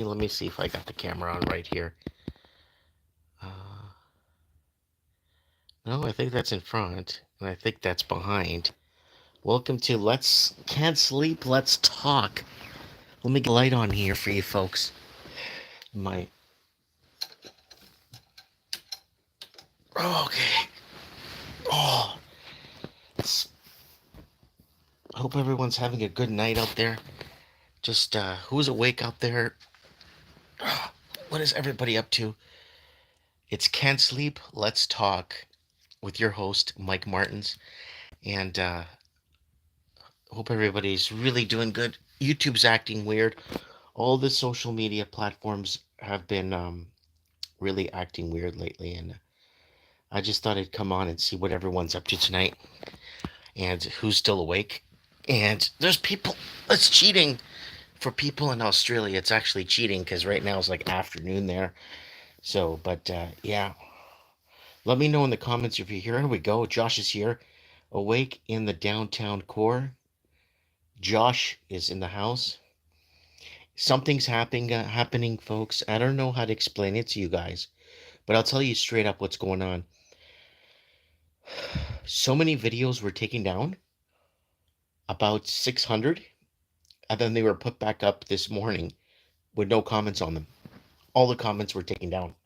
Let me see if I got the camera on right here. No, I think that's in front, and I think that's behind. Welcome to Let's Can't Sleep, Let's Talk. Let me get a light on here for you folks. My okay. Oh, it's, hope everyone's having a good night out there. Just who's awake out there? What is everybody up to? It's Can't Sleep, Let's Talk with your host Mike Martins, and hope everybody's really doing good. YouTube's acting weird. All the social media platforms have been really acting weird lately, and I just thought I'd come on and see what everyone's up to tonight and who's still awake. And there's people. It's cheating for people in Australia. It's actually cheating because right now it's like afternoon there. So, but yeah, let me know in the comments if you're here. Here we go. Josh is here, awake in the downtown core. Josh is in the house. Something's happening, folks. I don't know how to explain it to you guys, but I'll tell you straight up what's going on. So many videos were taken down, about 600, and then they were put back up this morning with no comments on them. All the comments were taken down.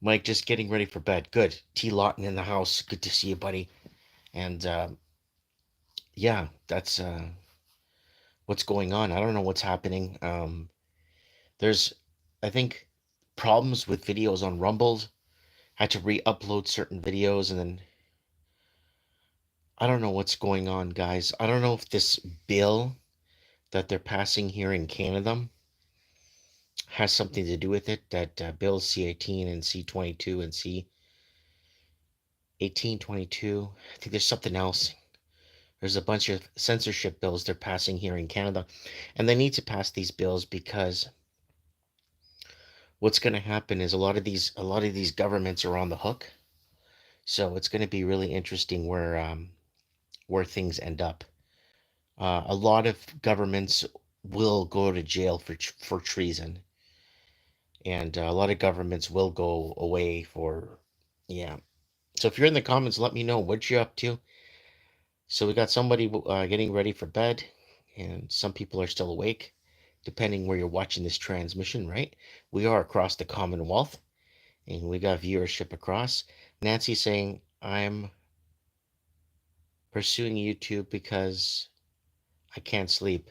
Mike, just getting ready for bed. Good. T. Lawton in the house. Good to see you, buddy. And yeah, that's what's going on. I don't know what's happening. There's, I think, problems with videos on Rumble. Had to re-upload certain videos, and then I don't know what's going on, guys. I don't know if this bill that they're passing here in Canada has something to do with it. That Bill C-18 and C-22 and C-1822. I think there's something else. There's a bunch of censorship bills they're passing here in Canada, and they need to pass these bills because what's going to happen is a lot of these governments are on the hook. So it's going to be really interesting where things end up. A lot of governments will go to jail for treason, and a lot of governments will go away for yeah. So if you're in the comments, let me know what you're up to. So we got somebody getting ready for bed, and some people are still awake, depending where you're watching this transmission. Right? We are across the Commonwealth, and we got viewership across. Nancy saying I'm pursuing YouTube because I can't sleep.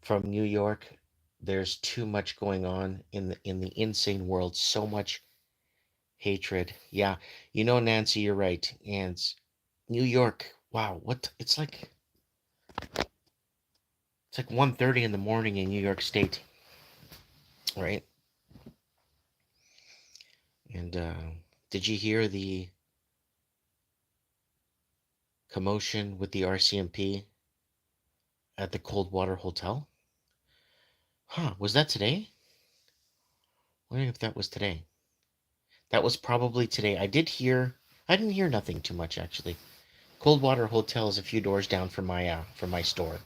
From New York, there's too much going on in the insane world. So much hatred. Yeah, Nancy, you're right. And New York, wow, what it's like 1:30 in the morning in New York State, right? And did you hear the commotion with the RCMP at the Coldwater Hotel? Huh, was that today? Wondering if that was today. That was probably today. I didn't hear nothing too much actually. Coldwater Hotel is a few doors down from my store,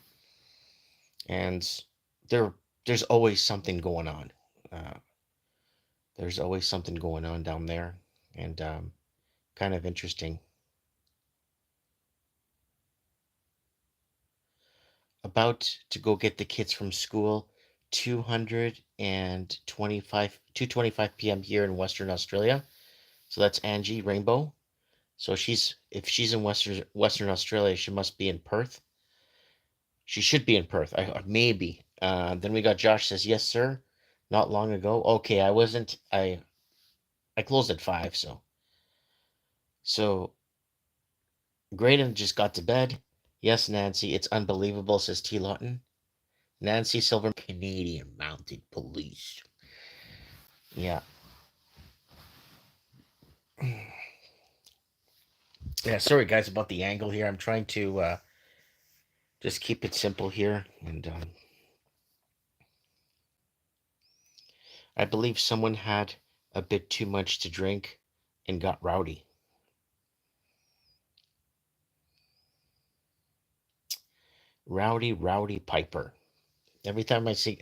and there there's always something going on. Uh, there's always something going on down there, and kind of interesting. About to go get the kids from school. 225 p.m. here in Western Australia. So that's Angie Rainbow. So if she's in Western Australia, she must be in Perth. She should be in Perth. Maybe. Then we got Josh says yes, sir. Not long ago. Okay, I wasn't. I closed at 5. So Graydon just got to bed. Yes, Nancy, it's unbelievable, says T. Lawton. Nancy Silver, Canadian Mounted Police. Yeah. Yeah, sorry guys about the angle here. I'm trying to just keep it simple here. And I believe someone had a bit too much to drink and got rowdy. Rowdy Piper. Every time I see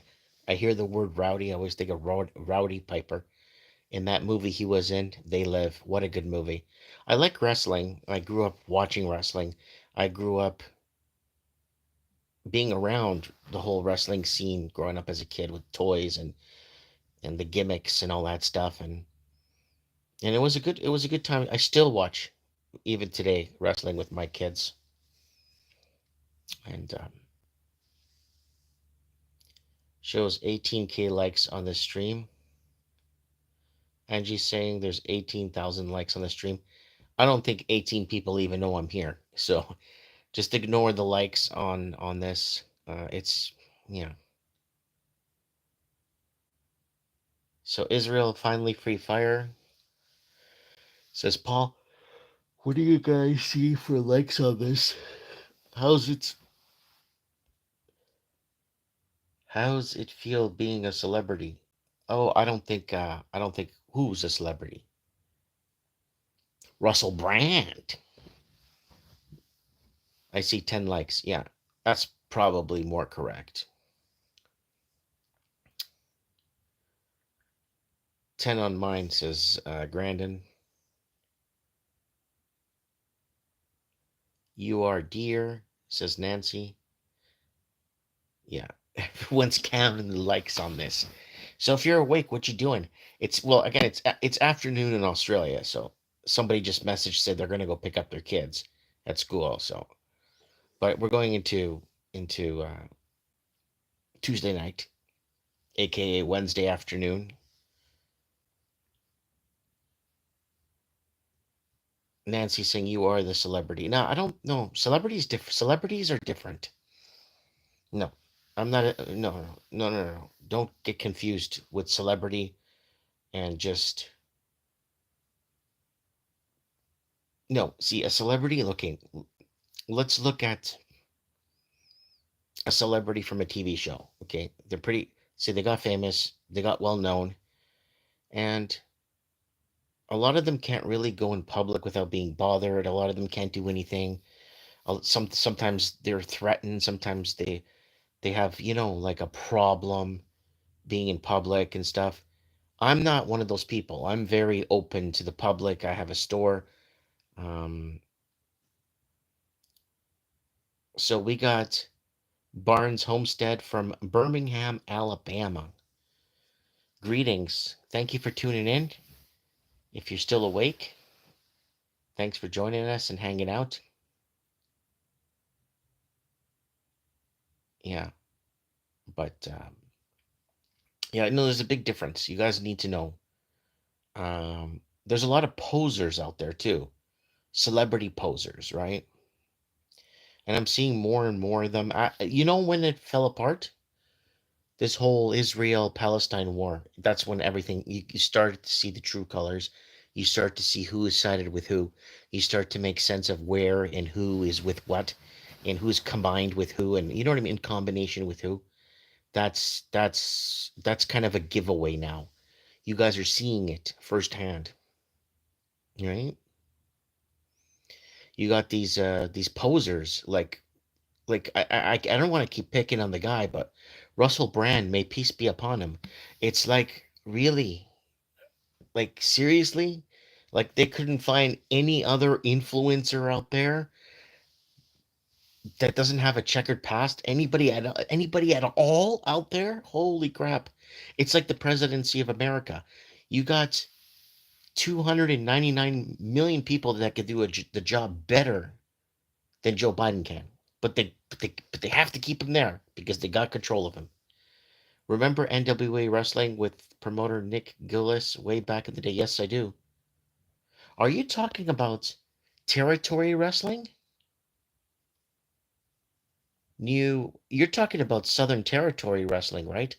I hear the word rowdy. I always think of Rowdy Piper. In that movie he was in, They Live. What a good movie. I like wrestling. I grew up watching wrestling. I grew up being around the whole wrestling scene growing up as a kid with toys and the gimmicks and all that stuff and it was a good time. I still watch even today wrestling with my kids and shows 18K likes on the stream. Angie's saying there's 18,000 likes on the stream. I don't think 18 people even know I'm here. So just ignore the likes on this. It's yeah. So Israel finally free fire, says Paul. What do you guys see for likes on this? How's it how's it feel being a celebrity? Oh, I don't think who's a celebrity? Russell Brand. I see 10 likes. Yeah. That's probably more correct. 10 on mine, says Grandin. You are dear, says Nancy. Yeah. Everyone's counting the likes on this. So if you're awake, what you doing? It's well, again, it's afternoon in Australia, so somebody just messaged said they're gonna go pick up their kids at school. So, but we're going into Tuesday night, aka Wednesday afternoon. Nancy saying you are the celebrity. No, I don't know. Celebrities different. Celebrities are different. No, I'm not. No, no, no, no, no. Don't get confused with celebrity and just no. See, a celebrity. Looking. Let's look at a celebrity from a TV show. Okay, they're pretty. See, they got famous. They got well known, and a lot of them can't really go in public without being bothered. A lot of them can't do anything. Sometimes they're threatened. Sometimes they have like a problem being in public and stuff. I'm not one of those people. I'm very open to the public. I have a store. Um, so we got Barnes Homestead from Birmingham, Alabama. Greetings. Thank you for tuning in. If you're still awake, thanks for joining us and hanging out. Yeah, but yeah, no, there's a big difference. You guys need to know. There's a lot of posers out there too, celebrity posers, right? And I'm seeing more and more of them. When it fell apart, this whole Israel Palestine war, that's when everything you start to see the true colors. You start to see who is sided with who. You start to make sense of where and who is with what and who's combined with who, and you know what I mean, in combination with who. That's kind of a giveaway now. You guys are seeing it firsthand, right? You got these posers like I don't want to keep picking on the guy, but Russell Brand, may peace be upon him. It's like really, like seriously, like they couldn't find any other influencer out there that doesn't have a checkered past. Anybody at all out there? Holy crap! It's like the presidency of America. You got 299 million people that could do the job better than Joe Biden can. But they have to keep him there because they got control of him. Remember NWA wrestling with promoter Nick Gillis way back in the day? Yes, I do. Are you talking about territory wrestling? You're talking about Southern Territory wrestling, right?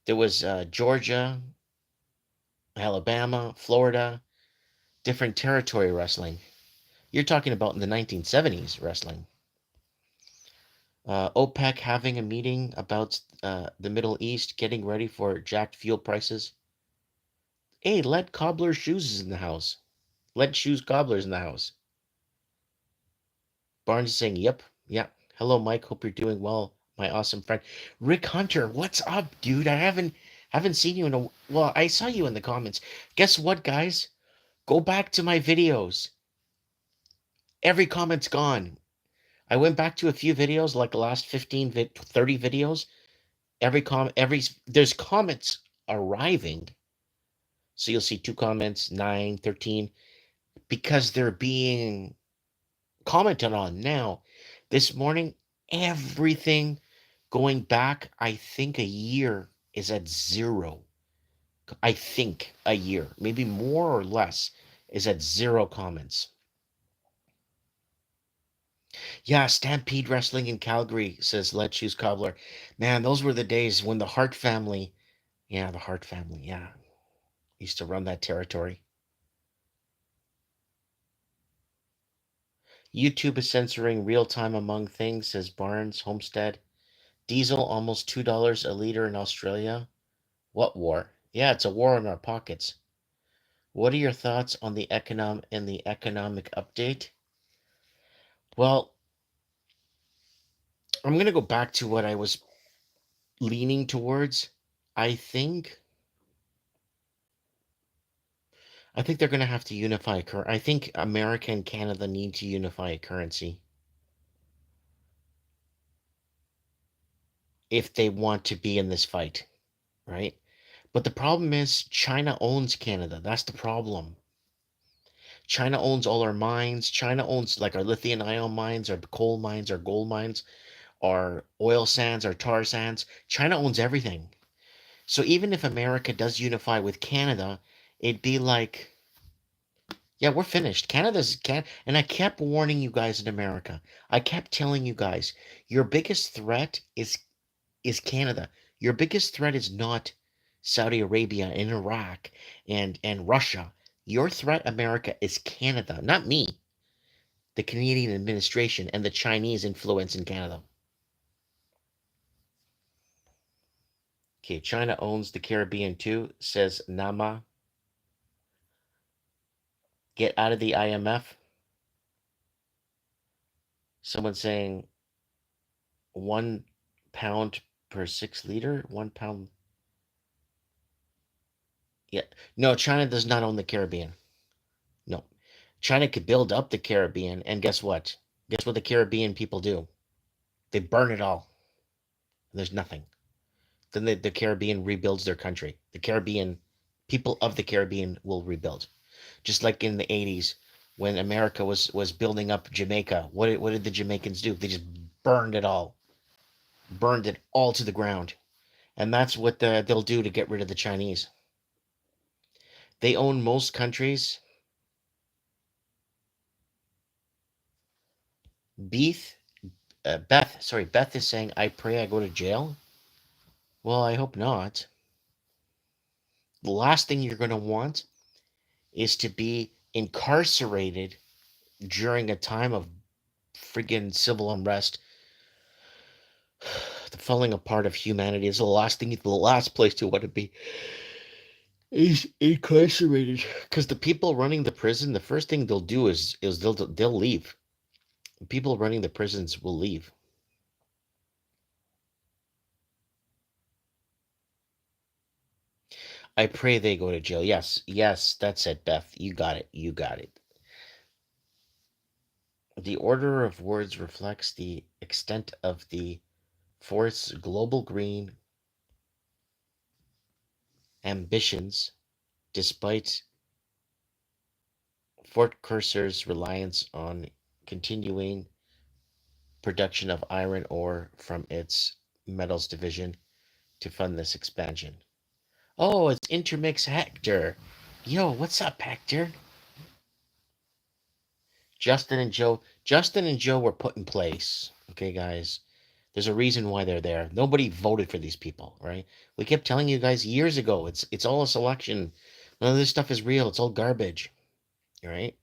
There was Georgia, Alabama, Florida, different territory wrestling. You're talking about in the 1970s wrestling. OPEC having a meeting about the Middle East getting ready for jacked fuel prices. Hey, lead cobbler shoes is in the house. Lead shoes cobblers in the house. Barnes is saying, yep, yep. Hello, Mike. Hope you're doing well. My awesome friend Rick Hunter. What's up, dude? I haven't seen you in a well. I saw you in the comments. Guess what, guys? Go back to my videos. Every comment's gone. I went back to a few videos, like the last 30 videos. Every there's comments arriving. So you'll see two comments, 9, 13, because they're being commented on now. This morning, everything going back, I think a year is at zero. I think a year, maybe more or less, is at zero comments. Yeah, Stampede Wrestling in Calgary, says Let's Choose Cobbler. Man, those were the days when the Hart family, yeah, the Hart family, yeah, used to run that territory. YouTube is censoring real time among things, says Barnes Homestead. Diesel almost $2 a liter in Australia. What war? Yeah, it's a war in our pockets. What are your thoughts on the economic update? Well, I'm going to go back to what I was leaning towards. I think I think they're going to have to unify I think America and Canada need to unify a currency if they want to be in this fight, right? But the problem is China owns Canada. That's the problem. China owns all our mines. China owns like our lithium ion mines, our coal mines, our gold mines, our oil sands, our tar sands. China owns everything. So even if America does unify with Canada, it'd be like, yeah, we're finished. And I kept warning you guys in America. I kept telling you guys, your biggest threat is Canada. Your biggest threat is not Saudi Arabia and Iraq and Russia. Your threat, America, is Canada, not me, the Canadian administration, and the Chinese influence in Canada. Okay, China owns the Caribbean too, says Nama. Get out of the IMF. Someone saying 1 pound per 6 liter. 1 pound. Yeah. No, China does not own the Caribbean. No. China could build up the Caribbean, and guess what? Guess what the Caribbean people do? They burn it all. There's nothing. Then the Caribbean rebuilds their country. The Caribbean people of the Caribbean will rebuild. Just like in the 80s when America was building up Jamaica. What did the Jamaicans do? They just burned it all. Burned it all to the ground. And that's what they'll do to get rid of the Chinese. They own most countries. Beth, Beth is saying, I pray I go to jail. Well, I hope not. The last thing you're going to want is to be incarcerated during a time of friggin' civil unrest. The falling apart of humanity is the last place you want to be is incarcerated. Because the people running the prison, the first thing they'll do is they'll leave. People running the prisons will leave. I pray they go to jail. Yes, yes, that's it, Beth. You got it. You got it. The order of words reflects the extent of the forest's global green ambitions, despite Fort Cursor's reliance on continuing production of iron ore from its metals division to fund this expansion. Oh, it's Intermix Hector. Yo, what's up, Hector? Justin and Joe were put in place. Okay, guys. There's a reason why they're there. Nobody voted for these people, right? We kept telling you guys years ago, it's all a selection. None of this stuff is real. It's all garbage. Right?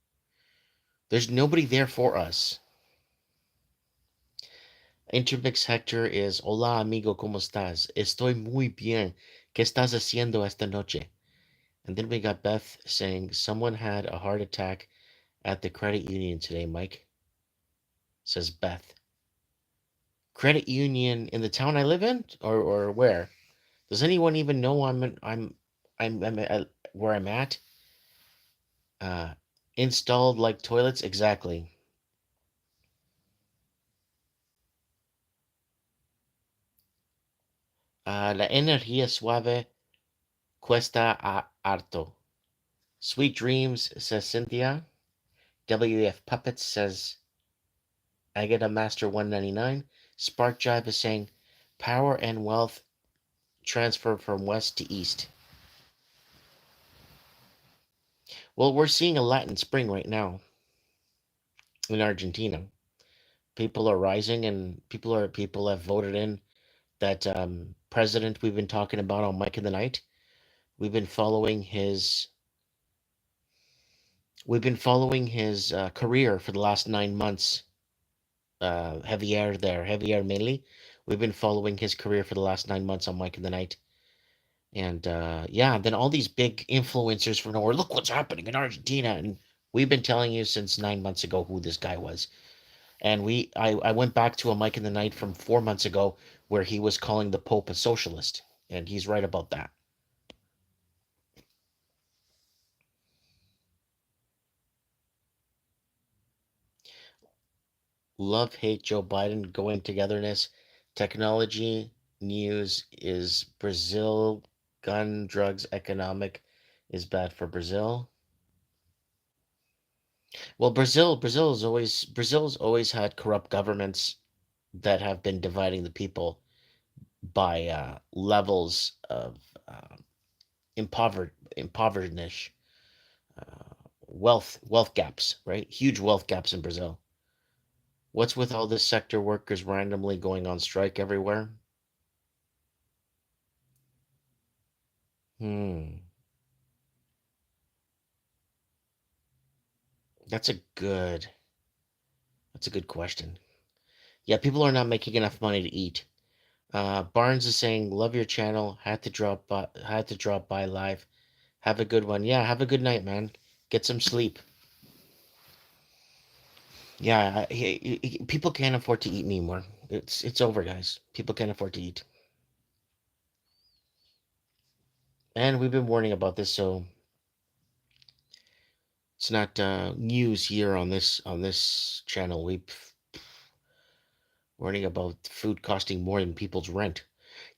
There's nobody there for us. Intermix Hector is Hola amigo, ¿cómo estás? Estoy muy bien. ¿Qué estás haciendo esta noche? And then we got Beth saying someone had a heart attack at the credit union today, Mike. Says Beth. credit union in the town I live in, or where? Does anyone even know I'm at, where I'm at? Uh, Installed like toilets exactly. La energía suave cuesta harto. Sweet dreams, says Cynthia. WF Puppets says I get a Master 199. Spark Jive is saying power and wealth transfer from west to east. Well, we're seeing a Latin spring right now in Argentina. People are rising, and people have voted in that president we've been talking about on Mike in the Night. We've been following his career for the last 9 months. Javier there, Javier mainly. We've been following his career for the last 9 months on Mike in the Night. And yeah, then all these big influencers from nowhere, look what's happening in Argentina. And we've been telling you since 9 months ago who this guy was. And I went back to a Mike in the Night from 4 months ago where he was calling the Pope a socialist. And he's right about that. Love, hate Joe Biden, going togetherness. Technology news is Brazil, gun, drugs, economic is bad for Brazil. Well, Brazil's always had corrupt governments that have been dividing the people by levels of uh, impoverished uh, wealth gaps, right? Huge wealth gaps in Brazil. What's with all this sector workers randomly going on strike everywhere? Hmm, that's a good that's a good question. Yeah, people are not making enough money to eat. Barnes is saying, "Love your channel. Had to drop by live. Have a good one. Yeah, have a good night, man. Get some sleep." Yeah, people can't afford to eat anymore. It's over, guys. People can't afford to eat, and we've been warning about this, so it's not news here on this channel. We've warning about food costing more than people's rent.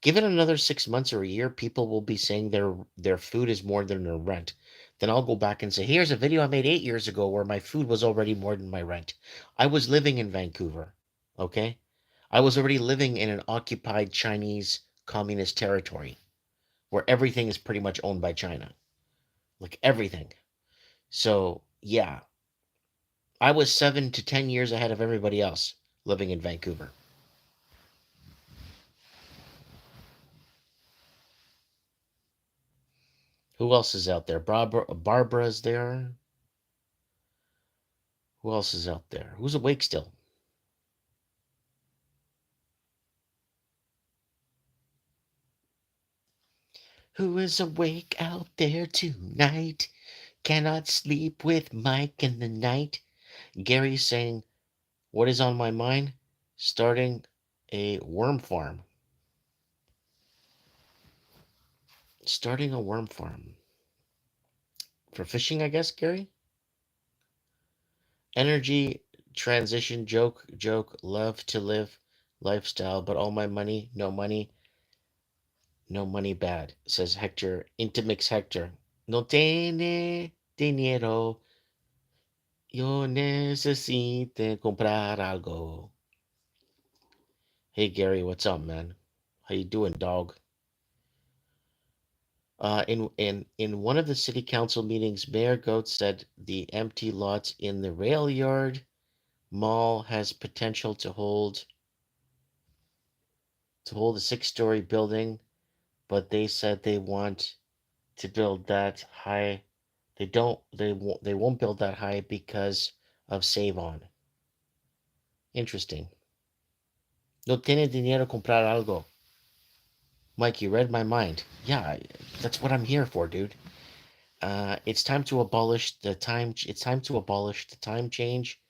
Give it another 6 months or a year, people will be saying their food is more than their rent. Then I'll go back and say, here's a video I made 8 years ago where my food was already more than my rent. I was living in Vancouver, okay? I was already living in an occupied Chinese communist territory where everything is pretty much owned by China. Like everything. So, yeah, I was 7 to 10 years ahead of everybody else living in Vancouver. Who else is out there? Barbara's there. Who else is out there? Who's awake still? Who is awake out there tonight? Cannot sleep with Mike in the night. Gary saying, what is on my mind? Starting a worm farm. Starting a worm farm. For fishing, I guess, Gary? Energy transition joke, love to live lifestyle, but all my money, no money, no money bad, says Hector. Intimix Hector. No tiene dinero. Yo necesito comprar algo. Hey Gary, what's up, man? How you doing, dog? In one of the city council meetings, Mayor Goetz said the empty lots in the rail yard mall has potential to hold a six-story building, but they said they want to build that high. They won't build that high because of Save On. Interesting. No tiene dinero comprar algo. Mike, you read my mind. Yeah, that's what I'm here for, dude. It's time to abolish the time. It's time to abolish the time change.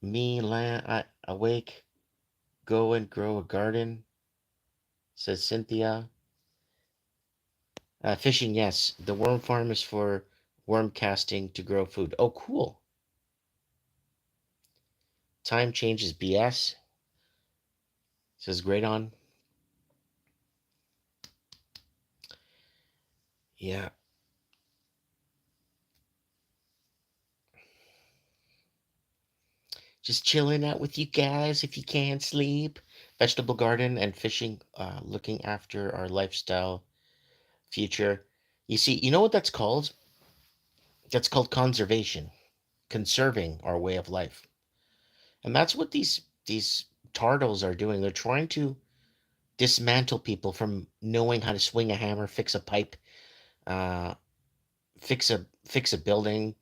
Awake, go and grow a garden, says Cynthia. Fishing, yes. The worm farm is for worm casting to grow food. Oh, cool. Time changes BS, says Great on. Yeah. Just chilling out with you guys if you can't sleep. Vegetable garden and fishing, looking after our lifestyle future. You see, you know what that's called? That's called conservation, conserving our way of life. And that's what these turtles are doing. They're trying to dismantle people from knowing how to swing a hammer, fix a pipe, uh, fix a building,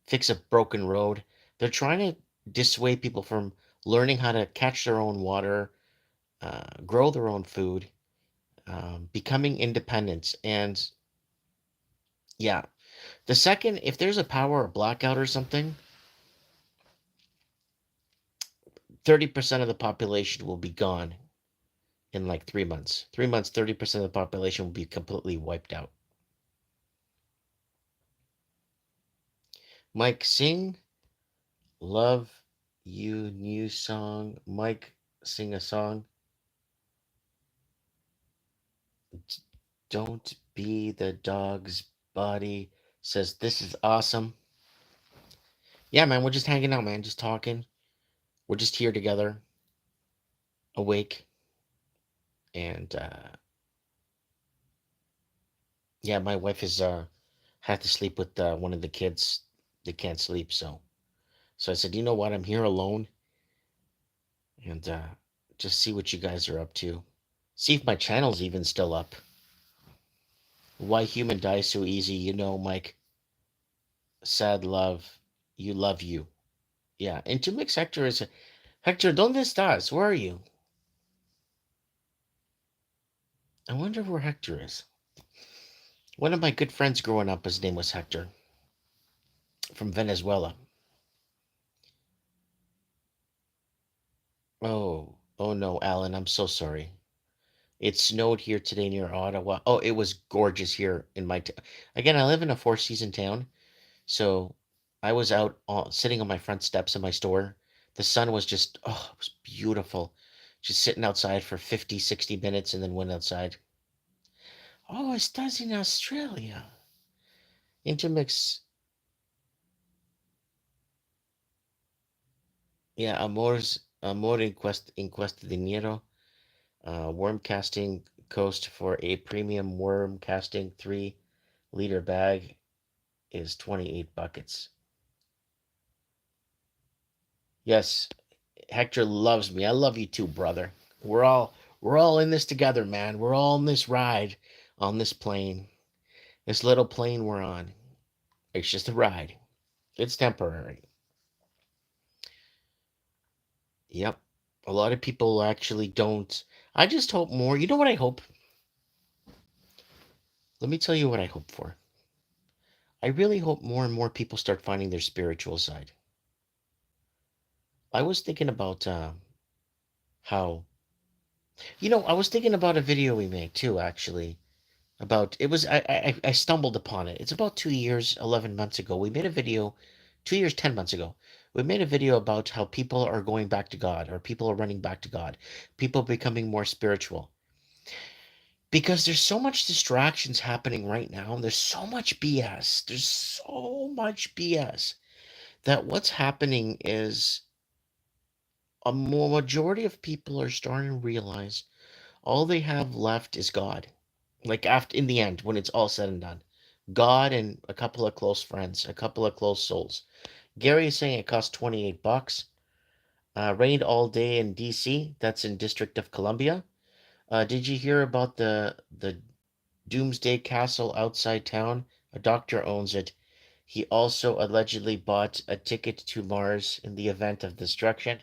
fix a broken road. They're trying to dissuade people from learning how to catch their own water, grow their own food, becoming independent. And yeah, the second, if there's a power or blackout or something, 30% of the population will be gone in like 3 months. 3 months, 30% of the population will be completely wiped out. Mike, sing Love You new song. Mike, sing a song. Don't be the dog's body. Says this is awesome. Yeah, man, we're just hanging out, man, just talking. We're just here together, awake, and yeah, my wife is had to sleep with one of the kids. They can't sleep, so I said, you know what? I'm here alone, and just see what you guys are up to. See if my channel's even still up. Why human die so easy? You know, Mike. Sad love. You love you. Yeah. And to mix Hector is Hector. ¿Dónde estás? Where are you? I wonder where Hector is. One of my good friends growing up, his name was Hector from Venezuela. Oh no, Alan. I'm so sorry. It snowed here today near Ottawa. Oh, it was gorgeous here in my town. Again, I live in a four-season town. So I was out sitting on my front steps of my store. The sun was just, oh, it was beautiful. Just sitting outside for 50, 60 minutes and then went outside. Oh, estás in Australia. Intermix, yeah, amor encuesta dinero. Worm casting cost for a premium worm casting 3 liter bag is 28 buckets. Yes, Hector loves me. I love you too, brother. We're all in this together, man. We're all in this ride on this plane. This little plane we're on. It's just a ride. It's temporary. Yep. A lot of people actually don't. I just hope more. You know what I hope? Let me tell you what I hope for. I really hope more and more people start finding their spiritual side. I was thinking about how, I was thinking about a video we made too, actually, about it was I stumbled upon it. It's about 2 years, 11 months ago. We made a video, 2 years, 10 months ago. We made a video about how people are going back to God, or people are running back to God, people becoming more spiritual. Because there's so much distractions happening right now. There's so much BS. There's so much BS that what's happening is a more majority of people are starting to realize all they have left is God. Like after in the end, when it's all said and done, God and a couple of close friends, a couple of close souls. Gary is saying it costs 28 bucks. Rained all day in DC. That's in District of Columbia. Did you hear about the Doomsday Castle outside town? A doctor owns it. He also allegedly bought a ticket to Mars in the event of destruction.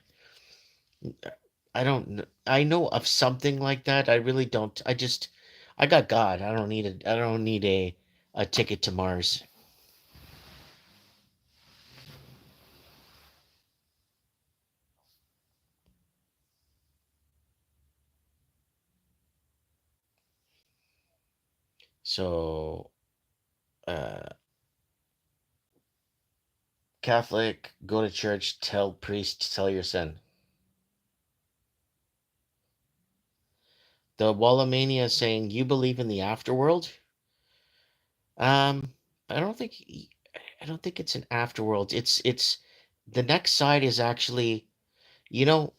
I don't I know of something like that. I really don't. I got God. I don't need a ticket to Mars. So, uh, Catholic, go to church, tell priest, tell your sin. The Wallamania is saying you believe in the afterworld. Um, I don't think I don't think it's an afterworld. It's the next side is actually, you know,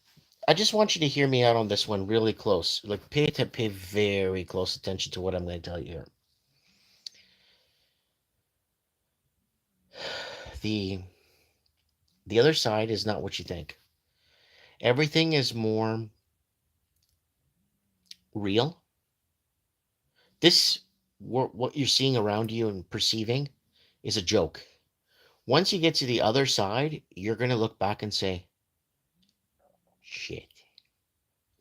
I just want you to hear me out on this one really close. Like pay very close attention to what I'm going to tell you here. The the other side is not what you think. Everything is more real. This what you're seeing around you and perceiving is a joke. Once you get to the other side, you're going to look back and say, "Shit.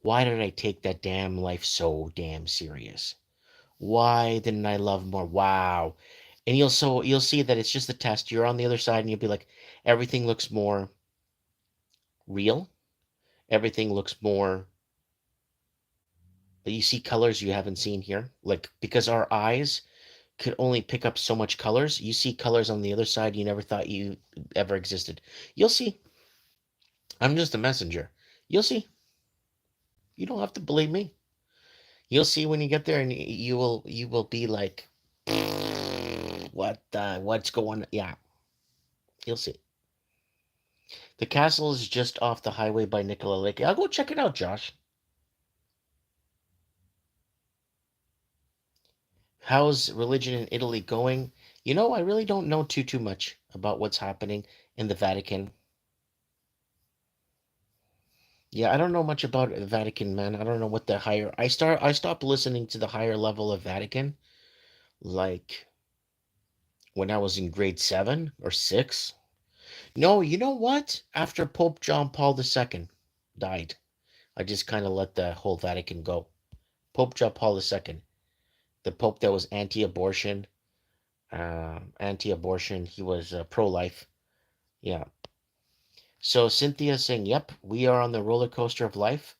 Why did I take that damn life so damn serious? Why didn't I love more? Wow." And you'll see that it's just a test. You're on the other side and you'll be like, everything looks more real. Everything looks more, you see colors you haven't seen here. Like because our eyes could only pick up so much colors, you see colors on the other side you never thought you ever existed. You'll see. I'm just a messenger. You'll see. You don't have to believe me. You'll see when you get there, and you will be like, what's going? Yeah, you'll see. The castle is just off the highway by Nicola Lake. I'll go check it out, Josh. How's religion in Italy going? I really don't know too much about what's happening in the Vatican. Yeah, I don't know much about the Vatican, man. I don't know what the higher. I stopped listening to the higher level of Vatican like when I was in grade 7 or 6. No, you know what? After Pope John Paul II died, I just kind of let the whole Vatican go. Pope John Paul II, the Pope that was anti-abortion. He was pro-life. Yeah. So Cynthia saying, "Yep, we are on the roller coaster of life,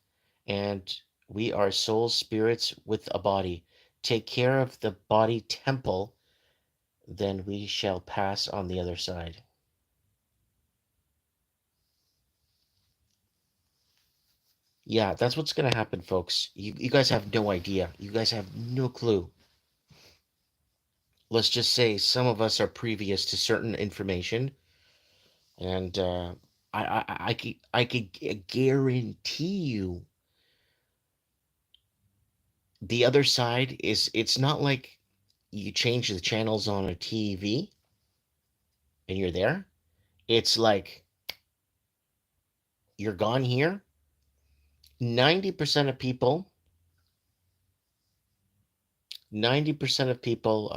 and we are souls, spirits with a body. Take care of the body temple, then we shall pass on the other side." Yeah, that's what's gonna happen, folks. You guys have no idea. You guys have no clue. Let's just say some of us are previous to certain information, and I could guarantee you the other side is, it's not like you change the channels on a TV and you're there. It's like you're gone here. 90% of people, 90% of people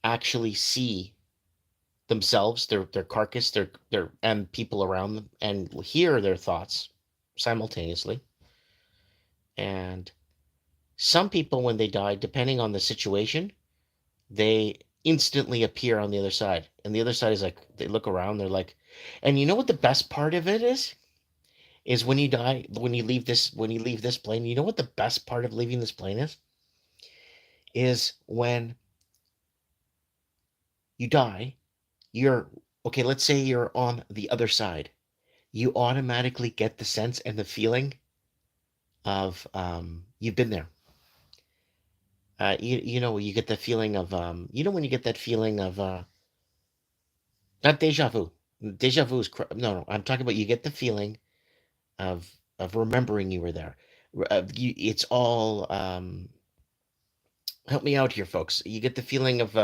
actually see themselves, their carcass, their and people around them, and hear their thoughts simultaneously. And some people, when they die, depending on the situation, they instantly appear on the other side. And the other side is like, they look around, they're like, and you know what the best part of it is when you die, when you leave this plane, you know what the best part of leaving this plane is when you die, you're okay, let's say you're on the other side. You automatically get the sense and the feeling of you've been there. You get the feeling of when you get that feeling of not deja vu. Deja vu is no. I'm talking about, you get the feeling of remembering you were there. It's all help me out here, folks. You get the feeling of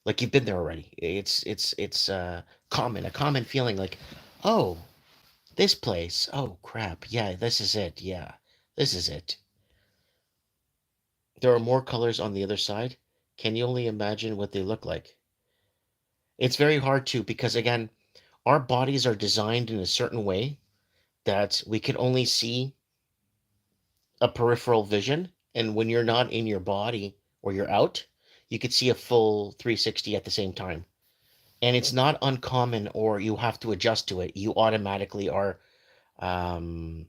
like you've been there already. It's common, a common feeling like, oh, this place. Oh crap. Yeah, this is it. Yeah, this is it. There are more colors on the other side. Can you only imagine what they look like? It's very hard to, because again, our bodies are designed in a certain way that we can only see a peripheral vision. And when you're not in your body or you're out, you could see a full 360 at the same time. And it's not uncommon, or you have to adjust to it. You automatically are um,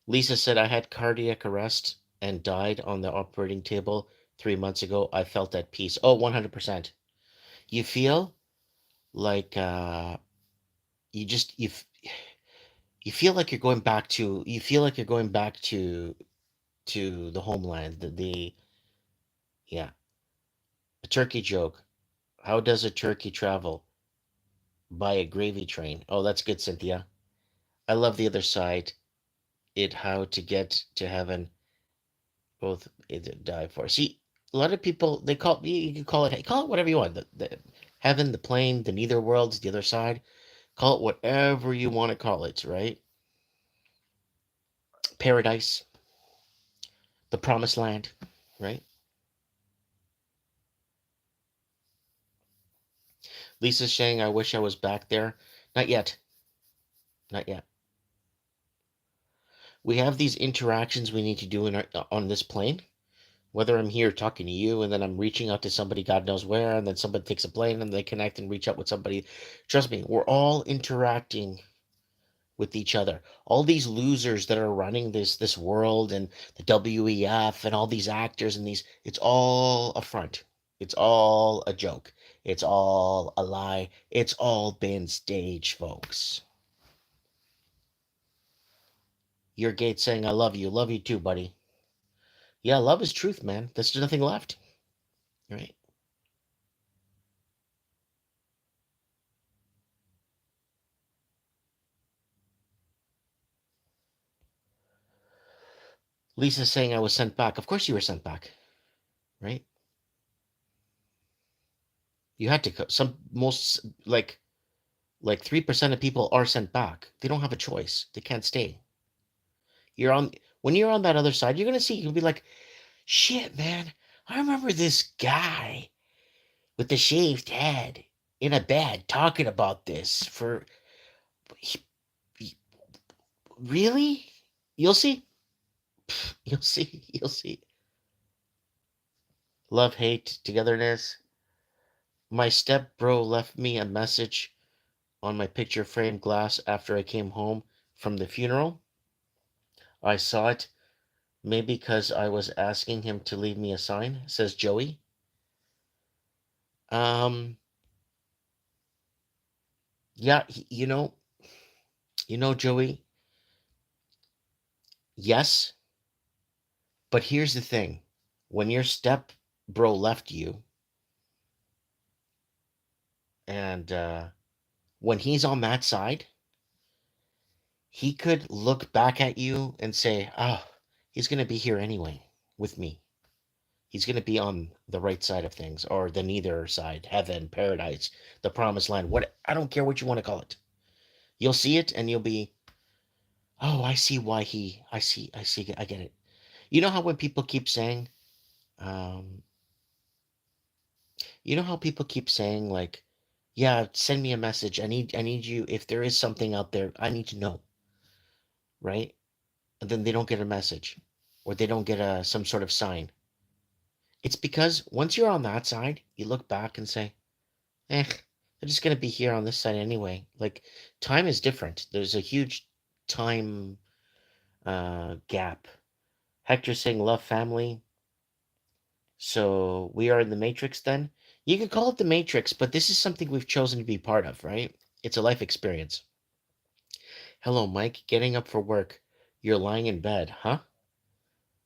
Lisa said, I had cardiac arrest and died on the operating table 3 months ago. I felt at peace. Oh, 100%. You feel like you just you feel like you're going back to you feel like you're going back to the homeland. The yeah, a turkey joke. How does a turkey travel? By a gravy train. Oh, that's good, Cynthia. I love the other side. It how to get to heaven. Both it die for. See, a lot of people they call you can call it whatever you want. The heaven, the plane, the nether worlds, the other side. Call it whatever you want to call it, right? Paradise, the promised land, right? Lisa's saying, I wish I was back there. Not yet. Not yet. We have these interactions we need to do on this plane. Whether I'm here talking to you and then I'm reaching out to somebody, God knows where, and then somebody takes a plane and they connect and reach out with somebody. Trust me, we're all interacting with each other. All these losers that are running this world and the WEF and all these actors and these it's all a front. It's all a joke. It's all a lie. It's all been staged, folks. Your gate saying I love you. Love you too, buddy. Yeah, love is truth, man. There's nothing left. Right? Lisa's saying I was sent back. Of course you were sent back, right? You had to some most like 3% of people are sent back. They don't have a choice. They can't stay. You're on when you're on that other side, you're gonna see you'll be like, shit, man. I remember this guy with the shaved head in a bed talking about this for he, he- really? You'll see. You'll see. You'll see. Love, hate, togetherness. My step bro left me a message on my picture frame glass after I came home from the funeral. I saw it, maybe because I was asking him to leave me a sign, says Joey. Um, yeah, Joey, yes, but here's the thing. When your step bro left you, and when he's on that side, he could look back at you and say, oh, he's going to be here anyway with me. He's going to be on the right side of things or the neither side, heaven, paradise, the promised land. What I don't care what you want to call it. You'll see it and you'll be, "Oh, I see why he I see I get it." You know how when people keep saying um you know how people keep saying like, "Yeah, send me a message. I need you if there is something out there, I need to know." Right? And then they don't get a message or they don't get a some sort of sign. It's because once you're on that side, you look back and say, Eh, they're just gonna be here on this side anyway. Like time is different. There's a huge time gap. Hector saying love family. So we are in the Matrix then? You can call it the Matrix, but this is something we've chosen to be part of, right? It's a life experience. Hello, Mike. Getting up for work. You're lying in bed, huh?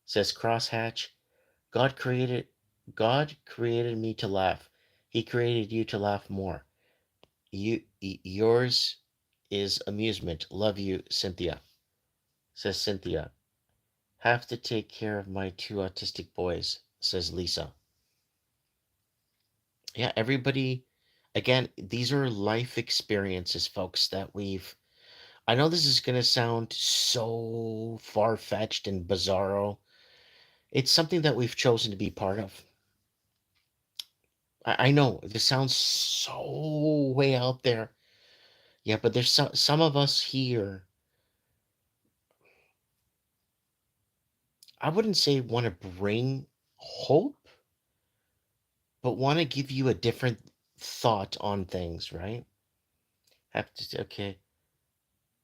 Says Crosshatch. God created God created me to laugh. He created you to laugh more. Yours is amusement. Love you, Cynthia. Says Cynthia. Have to take care of my two autistic boys, says Lisa. Yeah, everybody, again, these are life experiences, folks, that we've. I know this is going to sound so far fetched and bizarro. It's something that we've chosen to be part of. I know this sounds so way out there. Yeah, but there's some of us here I wouldn't say want to bring hope, but want to give you a different thought on things, right? Have to, okay.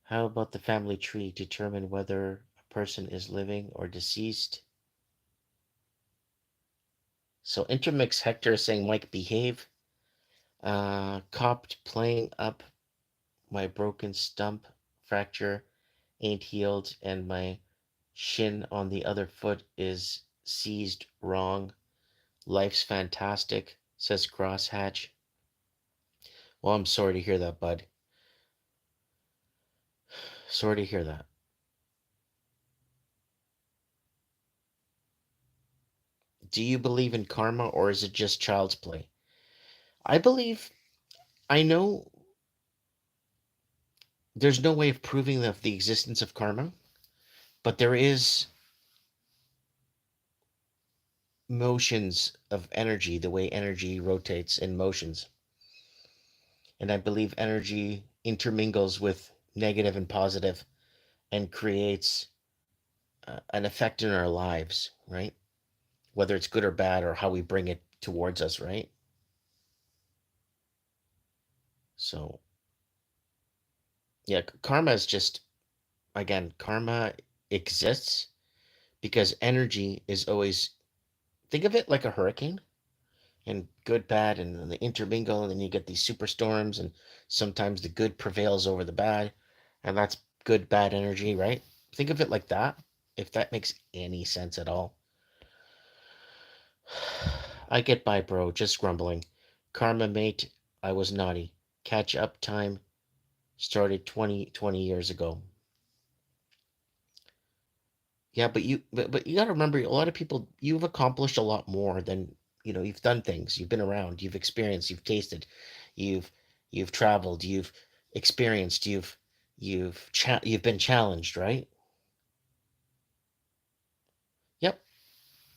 How about the family tree determine whether person is living or deceased. So intermix Hector is saying, Mike, behave. Copped playing up my broken stump fracture ain't healed, and my shin on the other foot is seized wrong. Life's fantastic, says Crosshatch. Well, I'm sorry to hear that, bud. Sorry to hear that. Do you believe in karma or is it just child's play? I believe, I know there's no way of proving the existence of karma, but there is motions of energy, the way energy rotates in motions. And I believe energy intermingles with negative and positive and creates an effect in our lives, right? Whether it's good or bad or how we bring it towards us, right? So, yeah, karma is just, again, karma exists because energy is always, think of it like a hurricane and good, bad, and then they intermingle, and then you get these superstorms, and sometimes the good prevails over the bad, and that's good, bad energy, right? Think of it like that, if that makes any sense at all. I get by, bro, just grumbling. Karma, mate, I was naughty. Catch up time started 20 years ago. Yeah, but you got to remember a lot of people you've accomplished a lot more than you've done things, you've been around, you've experienced, you've tasted, you've you've traveled, you've experienced, you've been challenged, right? Yep.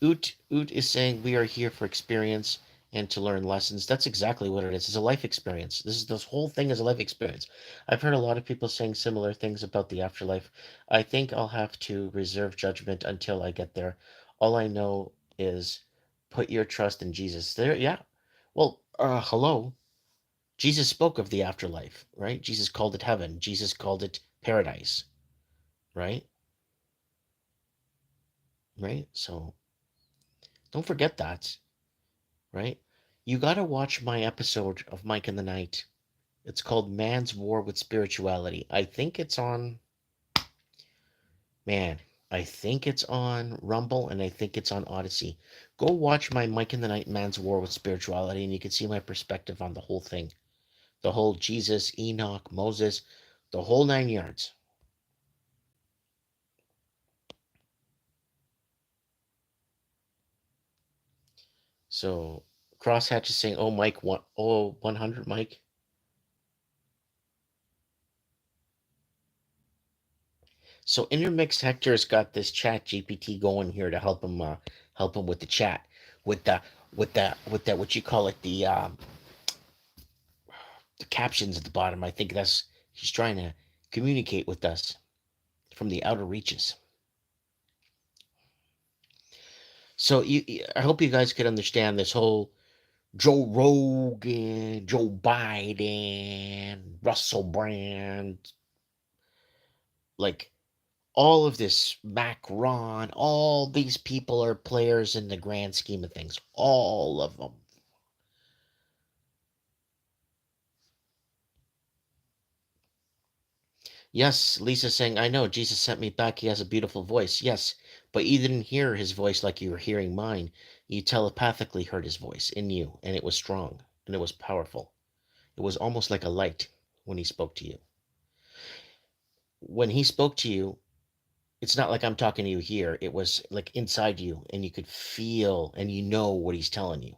Oot is saying we are here for experience and to learn lessons. That's exactly what it is. It's a life experience. This whole thing is a life experience. I've heard a lot of people saying similar things about the afterlife. I think I'll have to reserve judgment until I get there. All I know is put your trust in Jesus. There, yeah. Well, hello. Jesus spoke of the afterlife, right? Jesus called it heaven. Jesus called it paradise, right? Right? So don't forget that. Right? You got to watch my episode of Mike in the Night. It's called Man's War with Spirituality. I think it's on, man, I think it's on Rumble and I think it's on Odyssey. Go watch my Mike in the Night Man's War with Spirituality and you can see my perspective on the whole thing. The whole Jesus, Enoch, Moses, the whole 9 yards. So Crosshatch is saying, oh, Mike, 100, Mike. So Intermixed Hector's got this chat GPT going here to help him with the chat, with the what you call it, the captions at the bottom. I think that's he's trying to communicate with us from the outer reaches. So I hope you guys could understand this whole Joe Rogan, Joe Biden, Russell Brand, like all of this Macron, all these people are players in the grand scheme of things. All of them. Yes, Lisa saying, I know Jesus sent me back. He has a beautiful voice. Yes, but you didn't hear his voice like you were hearing mine. You telepathically heard his voice in you, and it was strong and it was powerful. It was almost like a light when he spoke to you. When he spoke to you, it's not like I'm talking to you here. It was like inside you, and you could feel and you know what he's telling you.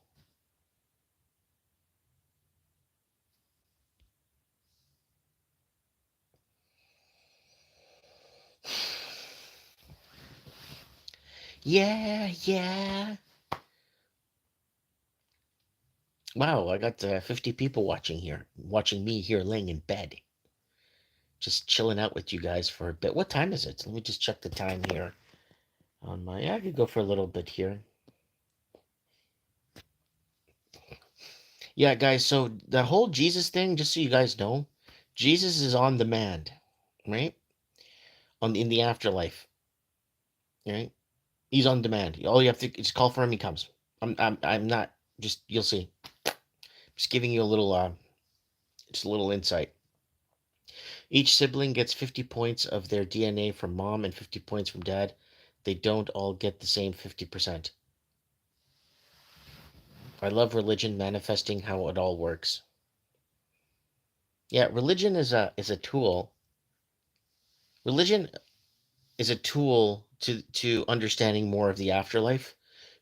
Yeah, yeah. Wow, I got 50 people watching here, watching me here laying in bed, just chilling out with you guys for a bit. What time is it? Let me just check the time here on my. Yeah, I could go for a little bit here. Yeah, guys. So the whole Jesus thing, just so you guys know, Jesus is on demand, right? In the afterlife. Right? He's on demand. All you have to just call for him. He comes. I'm not. Just you'll see. Just giving you a little just a little insight. Each sibling gets 50 points of their DNA from mom and 50 points from dad. They don't all get the same 50%. I love religion manifesting how it all works. Yeah, religion is a tool. Religion is a tool to understanding more of the afterlife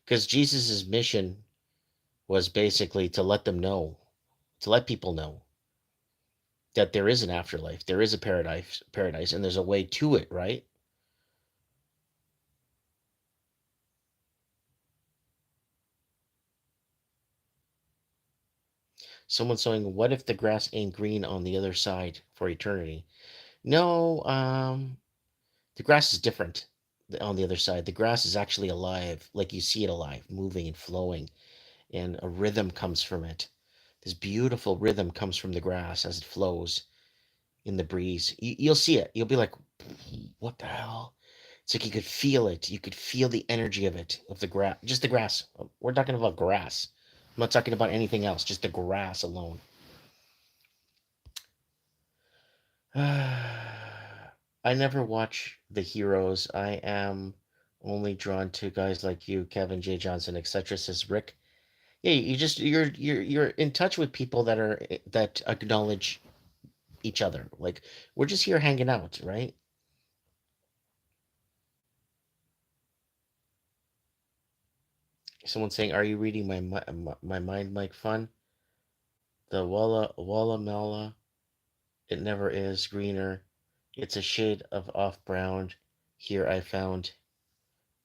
because Jesus's mission was basically to let them know, to let people know that there is an afterlife, there is a paradise, and there's a way to it, right? Someone's saying, "What if the grass ain't green on the other side for eternity?" No, the grass is different on the other side. The grass is actually alive, like you see it alive, moving and flowing, and a rhythm comes from it. This beautiful rhythm comes from the grass as it flows in the breeze. You'll see it. You'll be like, "What the hell?" It's like you could feel it. You could feel the energy of it, of the grass, just the grass. We're talking about grass. I'm not talking about anything else, just the grass alone. I never watch the heroes. I am only drawn to guys like you, Kevin J. Johnson, etc. Says Rick. Yeah, you're in touch with people that are that acknowledge each other. Like we're just here hanging out, right? Someone saying, "Are you reading my mind, Mike Fun?" The Walla Mala. It never is greener. It's a shade of off brown. Here I found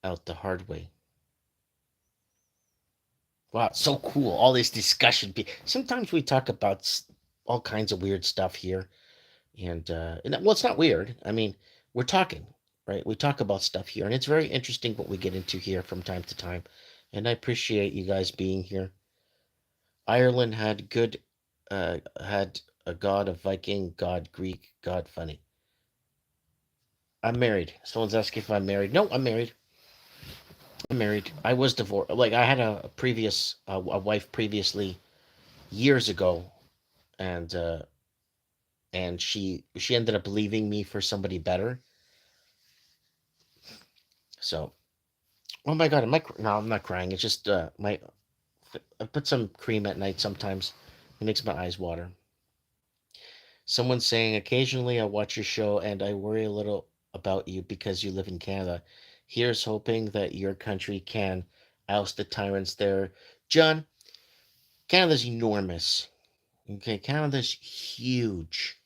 out the hard way. Wow, so cool. All this discussion. Sometimes we talk about all kinds of weird stuff here. Well, it's not weird. I mean, we're talking, right? We talk about stuff here, and it's very interesting what we get into here from time to time. And I appreciate you guys being here. Ireland had a god of Viking, god Greek, god funny. I'm married. Someone's asking if I'm married. No, I'm married. I'm married. I was divorced. Like I had a wife previously years ago, and she ended up leaving me for somebody better. So, oh my God, no, I'm not crying. It's just my I put some cream at night sometimes. It makes my eyes water. Someone's saying occasionally I watch your show and I worry a little about you because you live in Canada. Here's hoping that your country can oust the tyrants there. John, Canada's enormous. Okay, Canada's huge.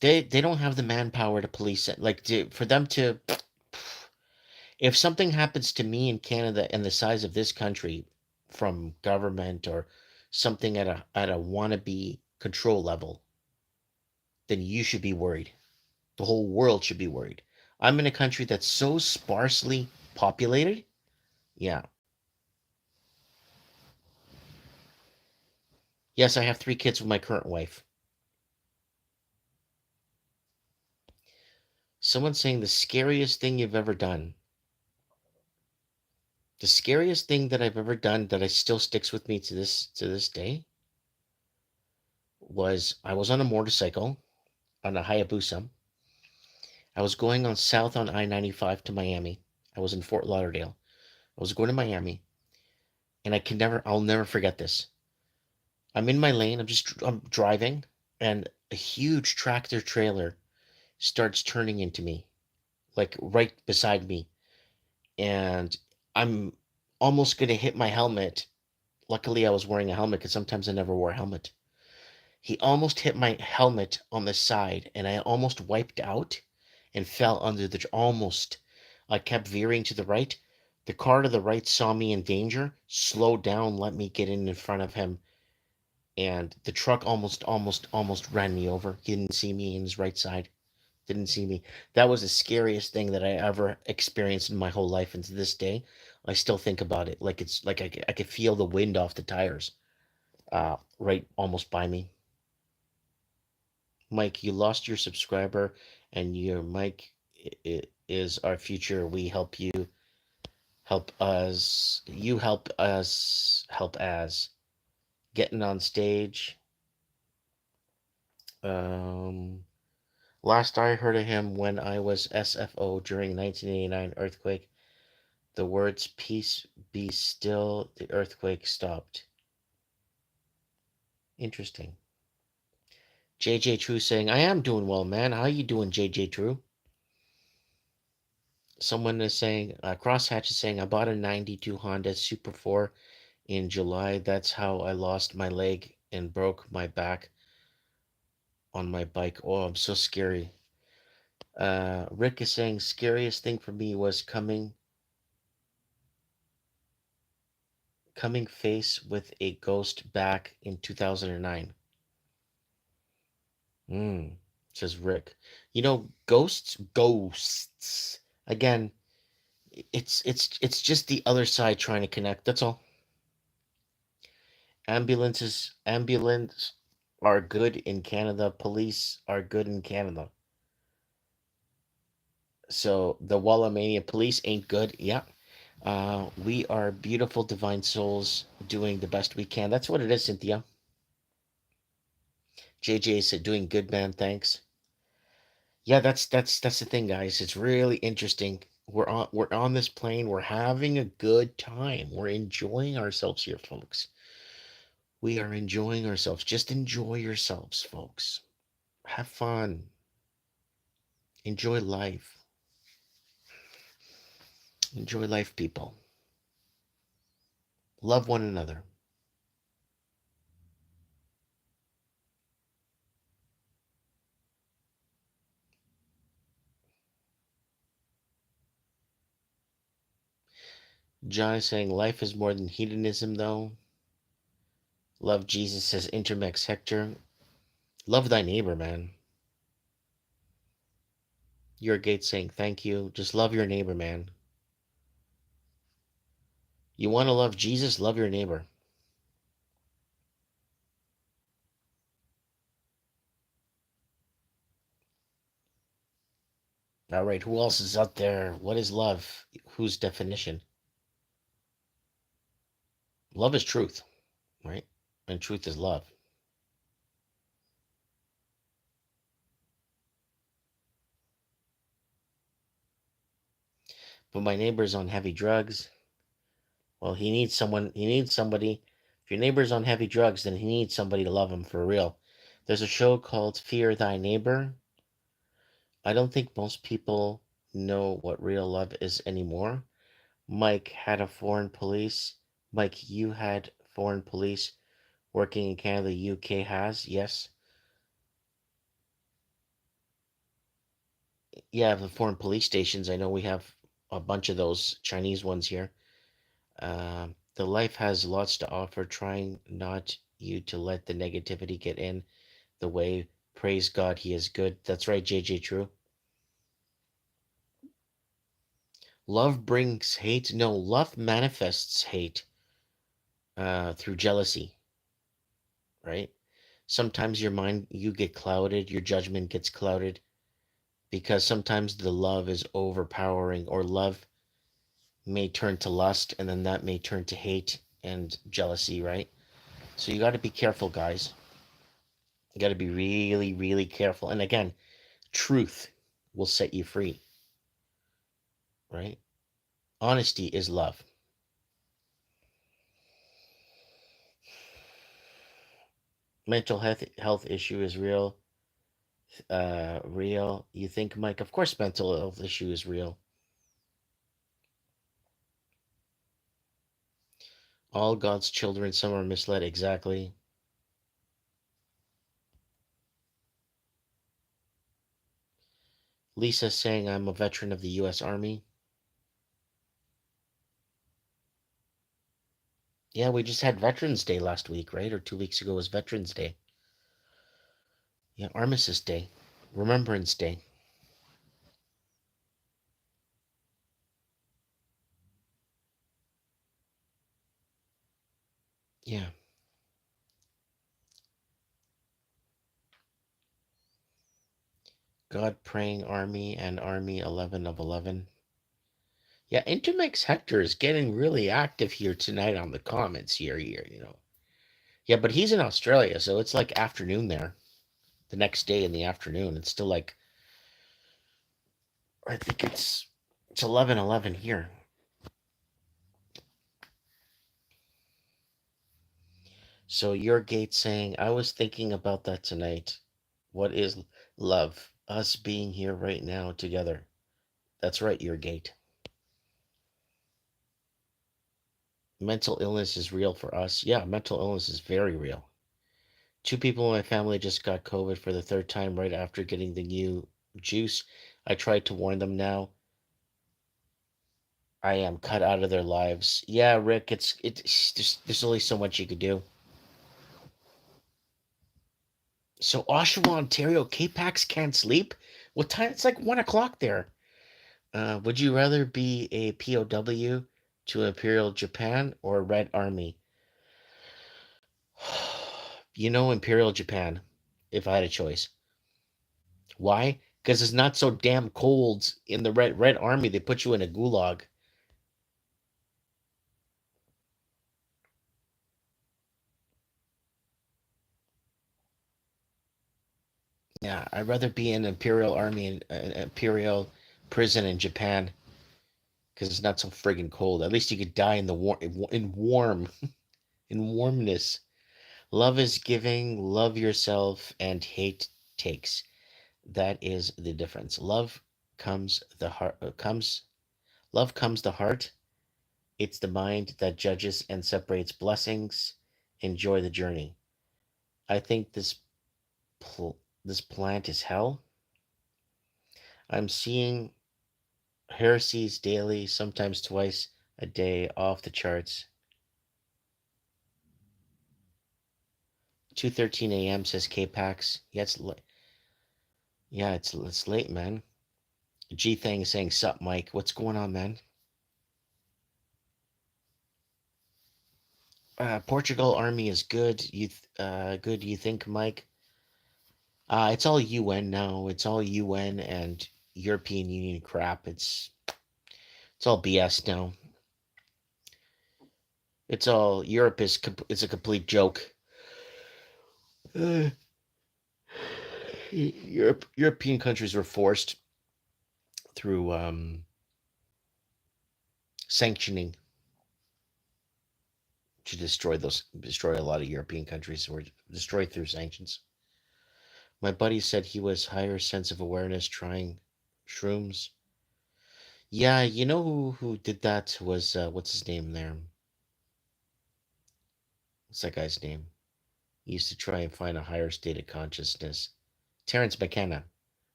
They don't have the manpower to police it. Like for them to, if something happens to me in Canada and the size of this country, from government or something at a wannabe control level, then you should be worried. The whole world should be worried. I'm in a country that's so sparsely populated. Yeah. Yes, I have 3 kids with my current wife. Someone's saying the scariest thing you've ever done. The scariest thing that I've ever done that I still sticks with me to this day was I was on a motorcycle on a Hayabusa. I was going on south on I-95 to Miami. I was in Fort Lauderdale. I was going to Miami, and I'll never forget this. I'm in my lane. I'm driving, and a huge tractor trailer starts turning into me, like right beside me, and I'm almost gonna hit my helmet. Luckily, I was wearing a helmet because sometimes I never wore a helmet. He almost hit my helmet on the side, and I almost wiped out and fell under almost. I kept veering to the right. The car to the right saw me in danger, slowed down, let me get in front of him, and the truck almost ran me over. He didn't see me in his right side. Didn't see me. That was the scariest thing that I ever experienced in my whole life, and to this day, I still think about it. Like it's like I could feel the wind off the tires, right almost by me. Mike, you lost your subscriber, and your mic is our future. We help you, help us. You help us, help as getting on stage. Um, Last I heard of him when I was SFO during 1989 earthquake, the words "Peace be still," the earthquake stopped. Interesting. JJ True saying, "I am doing well, man. How you doing, JJ True?" Someone is saying, Crosshatch is saying, "I bought a 92 Honda Super 4 in July. That's how I lost my leg and broke my back on my bike. Oh, I'm so scary." Rick is saying, "Scariest thing for me was coming face with a ghost back in 2009." Hmm, says Rick. You know, ghosts. Again, it's just the other side trying to connect. That's all. Ambulance are good in Canada. Police are good in Canada. So the Wallamania police ain't good. Yeah. We are beautiful divine souls doing the best we can. That's what it is, Cynthia. JJ said doing good, man. Thanks. Yeah, that's the thing, guys. It's really interesting. We're on this plane. We're having a good time. We're enjoying ourselves here, folks. We are enjoying ourselves. Just enjoy yourselves, folks. Have fun. Enjoy life. Enjoy life, people. Love one another. John is saying life is more than hedonism, though. Love Jesus, says Intermex Hector. Love thy neighbor, man. Your gate saying thank you. Just love your neighbor, man. You want to love Jesus? Love your neighbor. All right, who else is out there? What is love? Whose definition? Love is truth, right? And truth is love. But my neighbor's on heavy drugs. Well, he needs someone. He needs somebody. If your neighbor's on heavy drugs, then he needs somebody to love him for real. There's a show called Fear Thy Neighbor. I don't think most people know what real love is anymore. Mike had a foreign police. Mike, you had foreign police working in Canada. UK has, yes. Yeah, the foreign police stations. I know we have a bunch of those Chinese ones here. The life has lots to offer. Trying not you to let the negativity get in the way. Praise God, He is good. That's right, JJ True. Love brings hate. No, love manifests hate through jealousy, right? Sometimes your mind, you get clouded, your judgment gets clouded because sometimes the love is overpowering, or love may turn to lust, and then that may turn to hate and jealousy, right? So you got to be careful, guys. You got to be really, really careful. And again, truth will set you free, right? Honesty is love. Mental health issue is real. Real. You think, Mike? Of course, mental health issue is real. All God's children, some are misled. Exactly. Lisa saying I'm a veteran of the U.S. Army. Yeah, we just had Veterans Day last week, right? Or 2 weeks ago was Veterans Day. Yeah, Armistice Day, Remembrance Day. Yeah. God Praying Army and Army 11 of 11. Yeah, Intermix Hector is getting really active here tonight on the comments here. Yeah, but he's in Australia, so it's like afternoon there. The next day in the afternoon. It's still like I think it's 11:11 here. So your gate saying, I was thinking about that tonight. What is love? Us being here right now together. That's right, your gate. Mental illness is real for us. Yeah, mental illness is very real. Two people in my family just got COVID for the third time right after getting the new juice. I tried to warn them now. I am cut out of their lives. Yeah, Rick, it's there's only so much you could do. So Oshawa, Ontario, K-Pax can't sleep? What time? It's like 1 o'clock there. Would you rather be a POW to Imperial Japan or Red Army? Imperial Japan, if I had a choice. Why? Because it's not so damn cold in the Red Army. They put you in a gulag. Yeah, I'd rather be in Imperial Army and Imperial prison in Japan because it's not so friggin' cold. At least you could die in the in warmness. Love is giving, love yourself, and hate takes. That is the difference. Love comes the heart. It's the mind that judges and separates blessings. Enjoy the journey. I think this plant is hell. I'm seeing heresies daily, sometimes twice a day, off the charts. 2:13 a.m. says K-Pax. Yeah, it's late, man. G Thing saying sup, Mike. What's going on, man? Portugal army is good. Good. You think, Mike? It's all UN now. It's all UN and European Union crap. It's all BS now. It's all Europe is a complete joke. Uh, European countries were forced through sanctioning to destroy a lot of European countries were destroyed through sanctions. My buddy said he was higher sense of awareness trying shrooms. Yeah, you know who did that was what's his name there? What's that guy's name? He used to try and find a higher state of consciousness. Terrence McKenna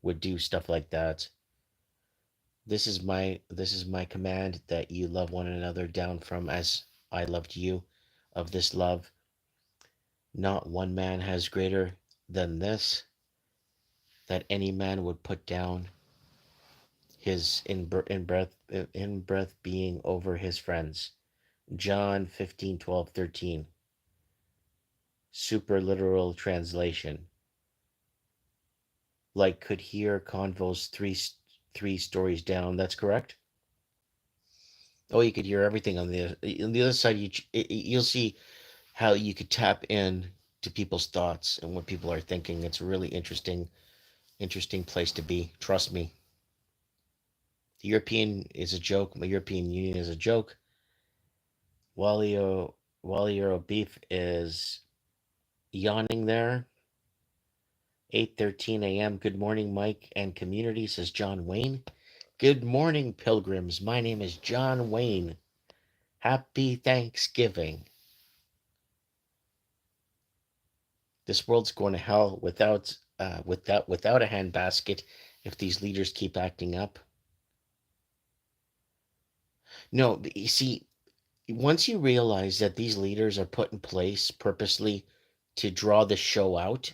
would do stuff like that. This is my command that you love one another down from as I loved you. Of this love, not one man has greater than this, that any man would put down his in breath being over his friends. John 15:12-13. Super literal translation. Like could hear convos three stories down. That's correct. Oh, you could hear everything on the other side. You'll see how you could tap in to people's thoughts and what people are thinking. It's a really interesting place to be. Trust me. The European is a joke. The European Union is a joke. Walio Walio Beef is yawning there. 8:13 a.m. Good morning, Mike and community, says John Wayne. Good morning, pilgrims. My name is John Wayne. Happy Thanksgiving. This world's going to hell without a handbasket if these leaders keep acting up. No, you see, once you realize that these leaders are put in place purposely to draw the show out,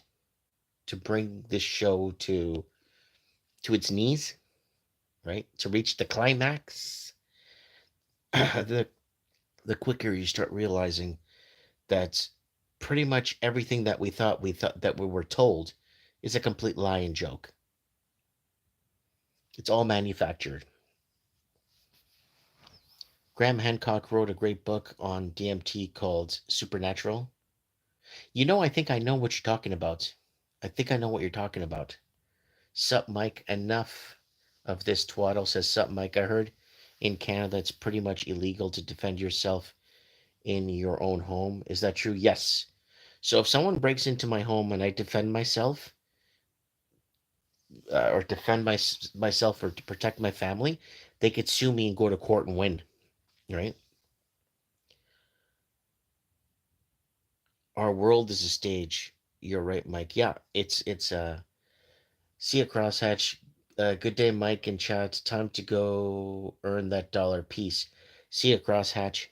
to bring this show to its knees, right? To reach the climax, the the quicker you start realizing that pretty much everything that we thought that we were told is a complete lie and joke. It's all manufactured. Graham Hancock wrote a great book on DMT called Supernatural. I think I know what you're talking about. I think I know what you're talking about. Sup, Mike? Enough of this twaddle, says Sup, Mike. I heard in Canada it's pretty much illegal to defend yourself in your own home. Is that true? Yes. So if someone breaks into my home and I defend myself, or defend myself or to protect my family, they could sue me and go to court and win, right? Our world is a stage. You're right, Mike. Yeah, it's see a crosshatch. Good day, Mike and chat. Time to go earn that dollar piece. See a crosshatch.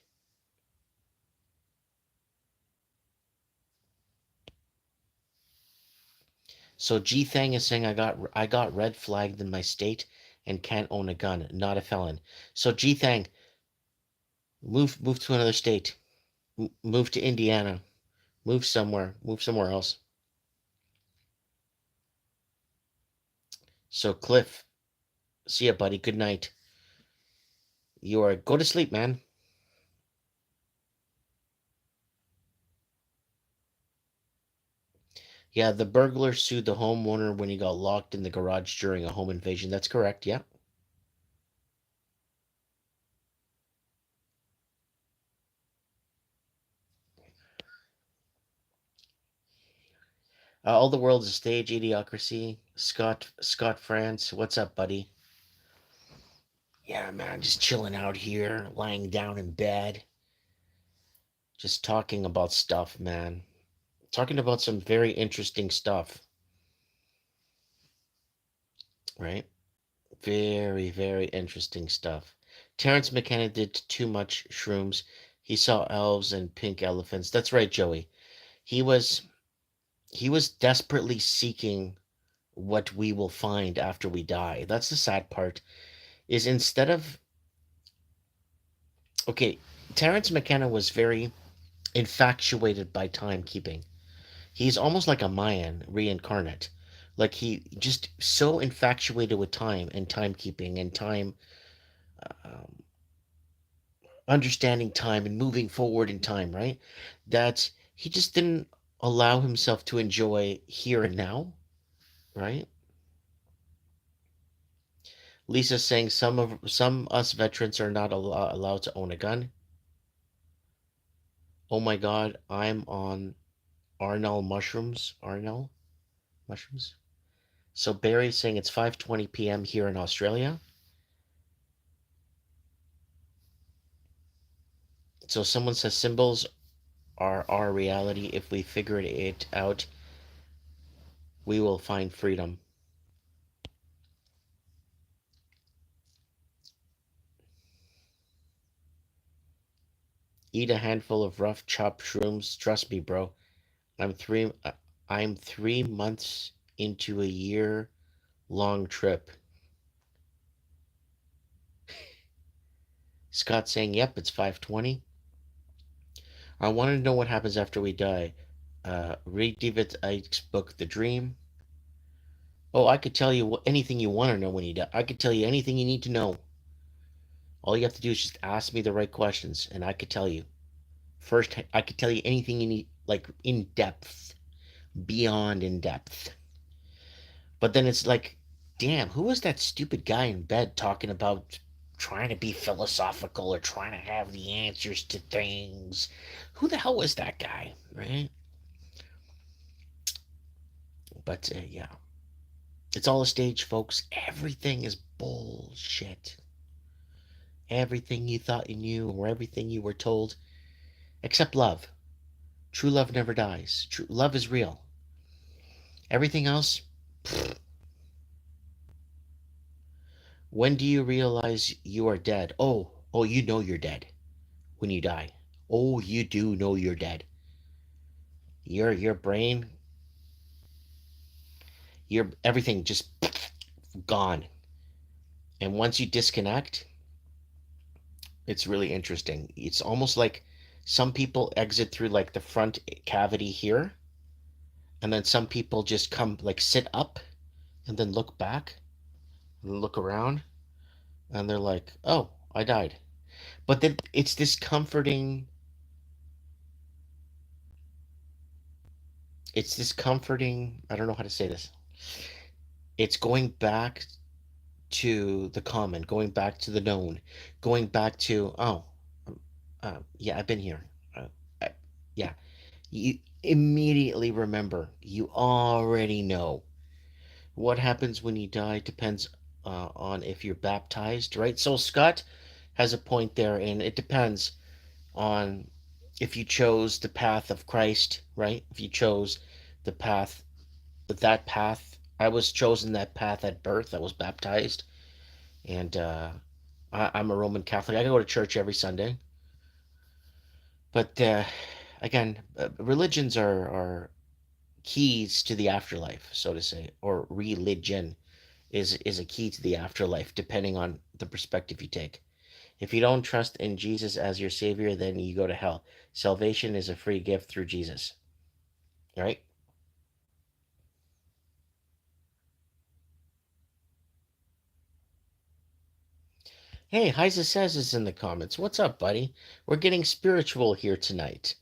So G Thang is saying I got red flagged in my state and can't own a gun. Not a felon. So G Thang, move to another state. Move to Indiana. Move somewhere. Move somewhere else. So Cliff, see ya, buddy. Good night. You are go to sleep, man. Yeah, the burglar sued the homeowner when he got locked in the garage during a home invasion. That's correct. Yeah. All the world's a stage. Idiocracy. Scott France. What's up, buddy? Yeah, man. Just chilling out here, lying down in bed, just talking about stuff, man. Talking about some very interesting stuff, right? Very, very interesting stuff. Terrence McKenna did too much shrooms. He saw elves and pink elephants. That's right, Joey. He was he was desperately seeking what we will find after we die. That's the sad part. Is instead of okay, Terrence McKenna was very infatuated by timekeeping. He's almost like a Mayan reincarnate. Like he just so infatuated with time and timekeeping and time um, understanding time and moving forward in time, right? That he just didn't allow himself to enjoy here and now, right? Lisa's saying some us veterans are not allowed to own a gun. Oh my God, I'm on Arnell mushrooms. Arnell mushrooms. So Barry's saying it's 5:20 p.m. here in Australia. So someone says symbols are our reality. If we figure it out, we will find freedom. Eat a handful of rough chopped shrooms. Trust me, bro. I'm three. I'm 3 months into a year-long trip. Scott saying, "Yep, it's 5:20." I want to know what happens after we die. Read David Icke's book, The Dream. Oh, I could tell you anything you want to know when you die. I could tell you anything you need to know. All you have to do is just ask me the right questions, and I could tell you. First, I could tell you anything you need, like in depth, beyond in depth. But then it's like, damn, who was that stupid guy in bed talking about trying to be philosophical or trying to have the answers to things? Who the hell was that guy, right? But yeah, it's all a stage, folks. Everything is bullshit. Everything you thought you knew or everything you were told, except love. True love never dies. True love is real. Everything else, when do you realize you are dead? Oh, you know you're dead when you die. Oh, you do know you're dead. Your brain, your everything just gone. And once you disconnect, it's really interesting. It's almost like some people exit through like the front cavity here, and then some people just come like sit up and then look back. and look around, and they're like, "Oh, I died." But then it's this comforting. It's this comforting. I don't know how to say this. It's going back to the common, going back to the known, going back to, oh, yeah, I've been here. Uh, I, yeah, you immediately remember. You already know what happens when you die depends on if you're baptized, right? So Scott has a point there, and it depends on if you chose the path of Christ, right? If you chose the path, that path. I was chosen that path at birth. I was baptized, and I'm a Roman Catholic. I go to church every Sunday. But again, religions are keys to the afterlife, so to say, or religion is a key to the afterlife, depending on the perspective you take. If you don't trust in Jesus as your savior, then you go to hell. Salvation is a free gift through Jesus, right? Hey, Heisa says is in the comments. What's up, buddy? We're getting spiritual here tonight.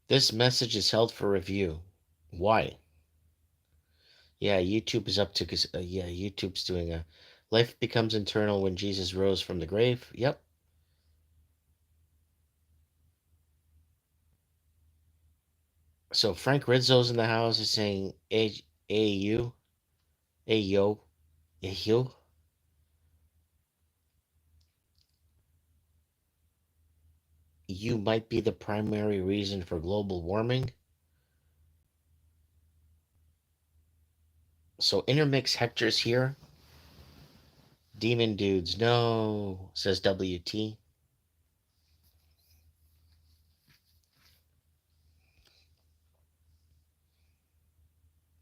This message is held for review. Why? Yeah, YouTube is up to, yeah, YouTube's doing a life becomes internal when Jesus rose from the grave. Yep. So Frank Rizzo's in the house is saying, A-U, A-yo, A-yo. You might be the primary reason for global warming. So intermix Hector's here. Demon dudes, no, says WT.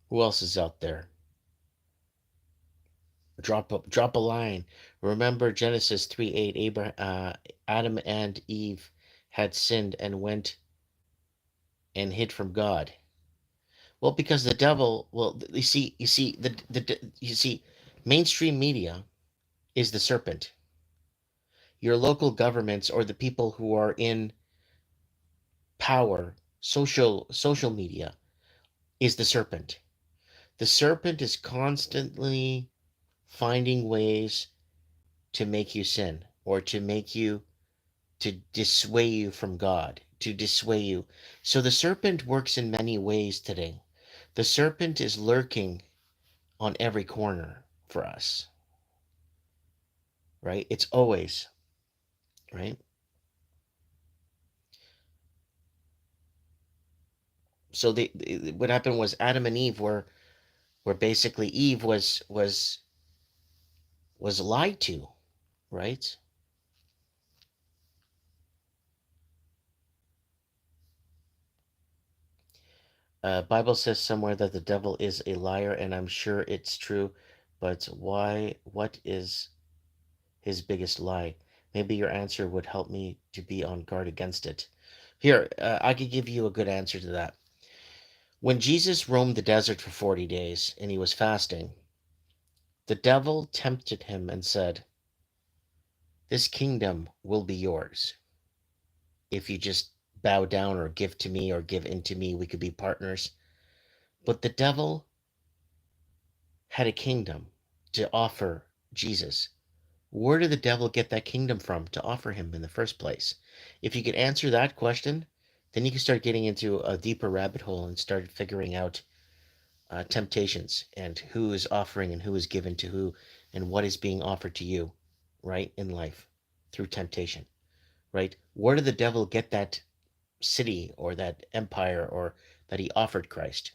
Who else is out there? Drop a line. Remember Genesis 3:8. Adam and Eve had sinned and went and hid from God. Well, because the devil. Well, you see, mainstream media is the serpent. Your local governments or the people who are in power, social media, is the serpent. The serpent is constantly finding ways to make you sin or to make you to dissuade you from God, to dissuade you. So the serpent works in many ways today. The serpent is lurking on every corner for us, right? It's always, right? So what happened was Adam and Eve were basically Eve was lied to, right? Bible says somewhere that the devil is a liar, and I'm sure it's true. But why? What is his biggest lie? Maybe your answer would help me to be on guard against it. Here, I could give you a good answer to that. When Jesus roamed the desert for 40 days and he was fasting, the devil tempted him and said, "This kingdom will be yours if you just bow down or give to me or give into me. We could be partners." But the devil had a kingdom to offer Jesus. Where did the devil get that kingdom from to offer him in the first place? If you could answer that question, then you can start getting into a deeper rabbit hole and start figuring out temptations and who is offering and who is given to who and what is being offered to you, right, in life through temptation, right? Where did the devil get that city or that empire or that he offered Christ,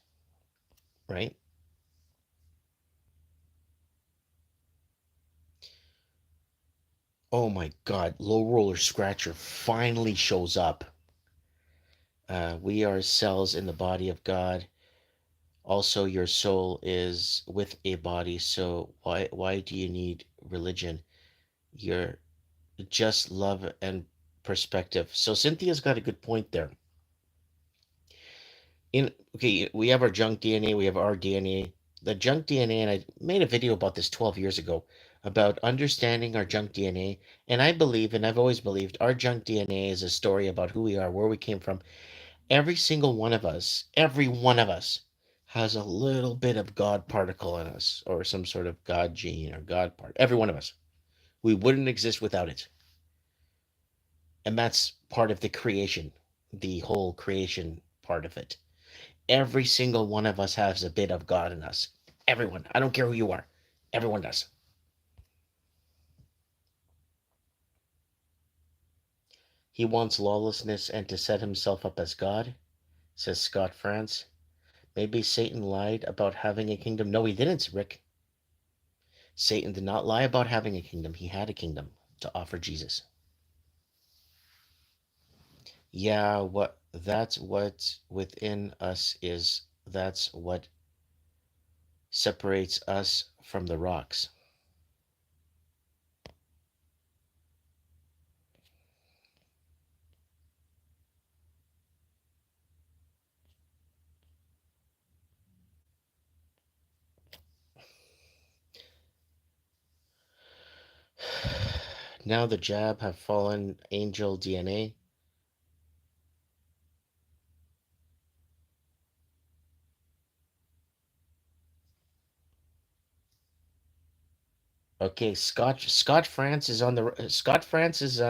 right? Oh my God, Low Roller Scratcher finally shows up. We are cells in the body of God. Also, your soul is with a body. So why do you need religion? You're just love and perspective. So Cynthia's got a good point there. In Okay, we have our junk DNA, we have our DNA. The junk DNA, and I made a video about this 12 years ago about understanding our junk DNA. And I believe, and I've always believed, our junk DNA is a story about who we are, where we came from. Every one of us has a little bit of God particle in us, or some sort of God gene or God part. Every one of us. We wouldn't exist without it. And that's part of the creation, the whole creation part of it. Every single one of us has a bit of God in us. Everyone. I don't care who you are. Everyone does. He wants lawlessness and to set himself up as God, says Scott France. Maybe Satan lied about having a kingdom. No, he didn't, Rick. Satan did not lie about having a kingdom. He had a kingdom to offer Jesus. Yeah, that's what within us is. That's what separates us from the rocks. Now the jab have fallen angel DNA. Okay, Scott France is on the Scott France is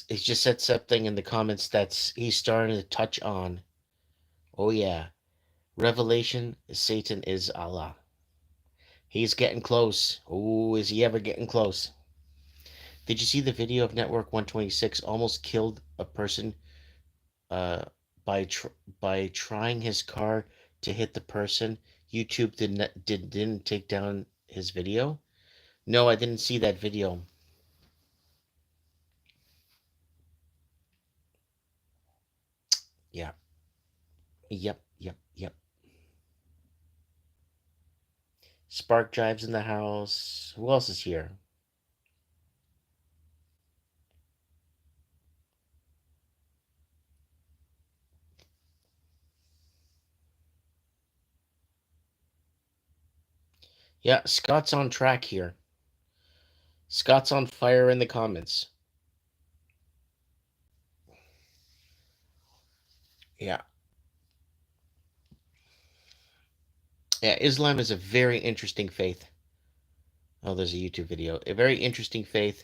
he's just said something in the comments that's he's starting to touch on. Oh yeah, Revelation Satan is Allah. He's getting close. Oh, is he ever getting close? Did you see the video of Network 126 almost killed a person uh by trying his car to hit the person? YouTube didn't take down his video. No, I didn't see that video. Yeah. Yep. Yep. Yep. Spark Drive's in the house. Who else is here? Yeah, Scott's on track here. Scott's on fire in the comments. Yeah. Yeah, Islam is a very interesting faith. Oh, there's a YouTube video. A very interesting faith.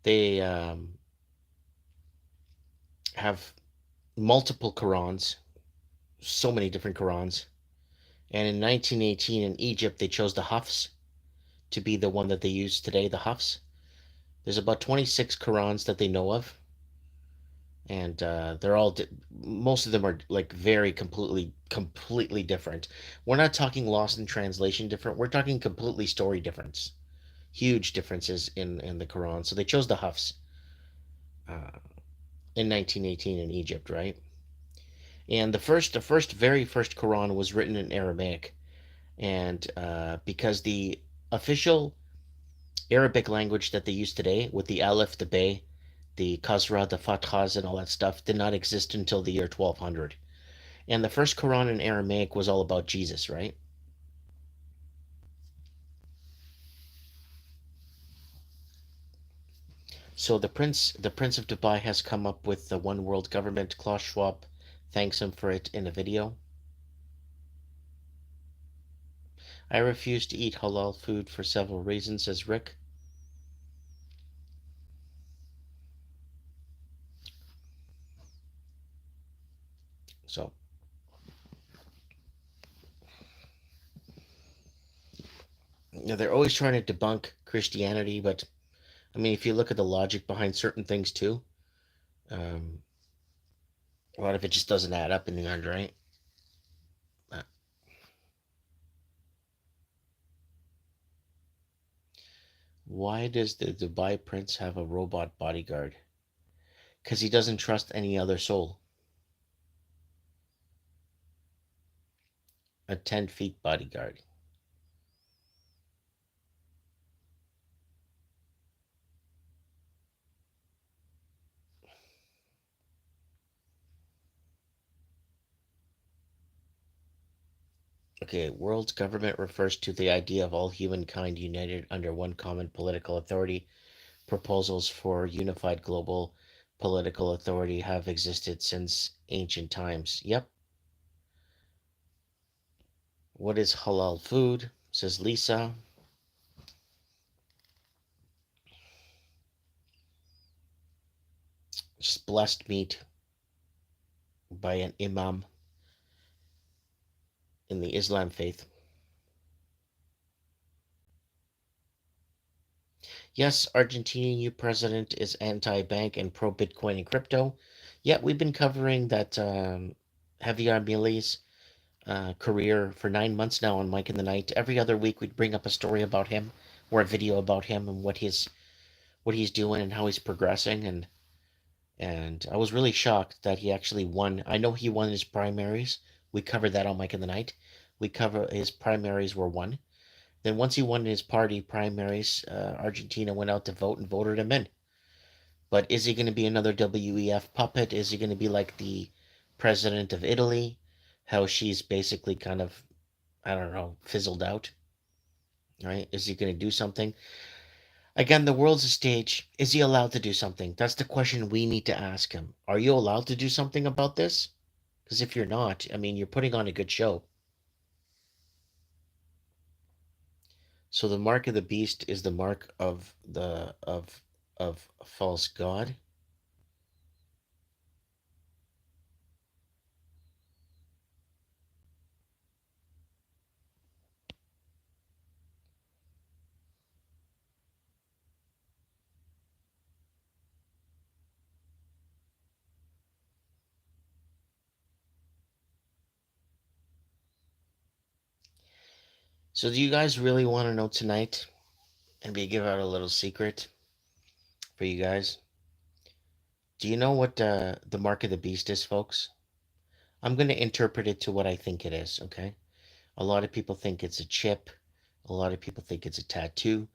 They have multiple Qurans, so many different Qurans. And in 1918 in Egypt, they chose the Hafs to be the one that they use today, the Hafs. There's about 26 Qurans that they know of, and they're all most of them are like very completely different. We're not talking lost in translation different. We're talking completely story difference. Huge differences in the Quran. So they chose the Hafs uh, in 1918 in Egypt, right? And very first Quran was written in Aramaic, and because the official Arabic language that they use today, with the Aleph, the Bay, the Kasra, the Fathas, and all that stuff, did not exist until the year 1200. And the first Quran in Aramaic was all about Jesus, right? So the Prince of Dubai has come up with the one world government. Klaus Schwab thanks him for it in a video. I refuse to eat halal food for several reasons, says Rick. So they're always trying to debunk Christianity, but I mean, if you look at the logic behind certain things too, um, a lot of it just doesn't add up in the end, right? Uh, why does the Dubai prince have a robot bodyguard? Because he doesn't trust any other soul. A 10 feet bodyguard. Okay, world's government refers to the idea of all humankind united under one common political authority. Proposals for unified global political authority have existed since ancient times. Yep. What is halal food? Says Lisa. Just blessed meat by an imam in the Islam faith. Yes, Argentinian new president is anti-bank and pro-Bitcoin and crypto. Yeah, we've been covering that Javier Milei's career for 9 months now on Mike in the Night. Every other week, we'd bring up a story about him or a video about him and what he's doing and how he's progressing. And I was really shocked that he actually won. I know he won his primaries. We covered that on Mike in the Night. We cover his primaries were won. Then once he won his party primaries, Argentina went out to vote and voted him in. But is he going to be another WEF puppet? Is he going to be like the president of Italy? How she's basically kind of, I don't know, fizzled out, right? Is he going to do something? Again, the world's a stage. Is he allowed to do something? That's the question we need to ask him. Are you allowed to do something about this? Because if you're not, I mean, you're putting on a good show. So the mark of the beast is the mark of the of a false god. So do you guys really want to know tonight? And we give out a little secret for you guys. Do you know what the mark of the beast is, folks? I'm going to interpret it to what I think it is, okay? A lot of people think it's a chip. A lot of people think it's a tattoo.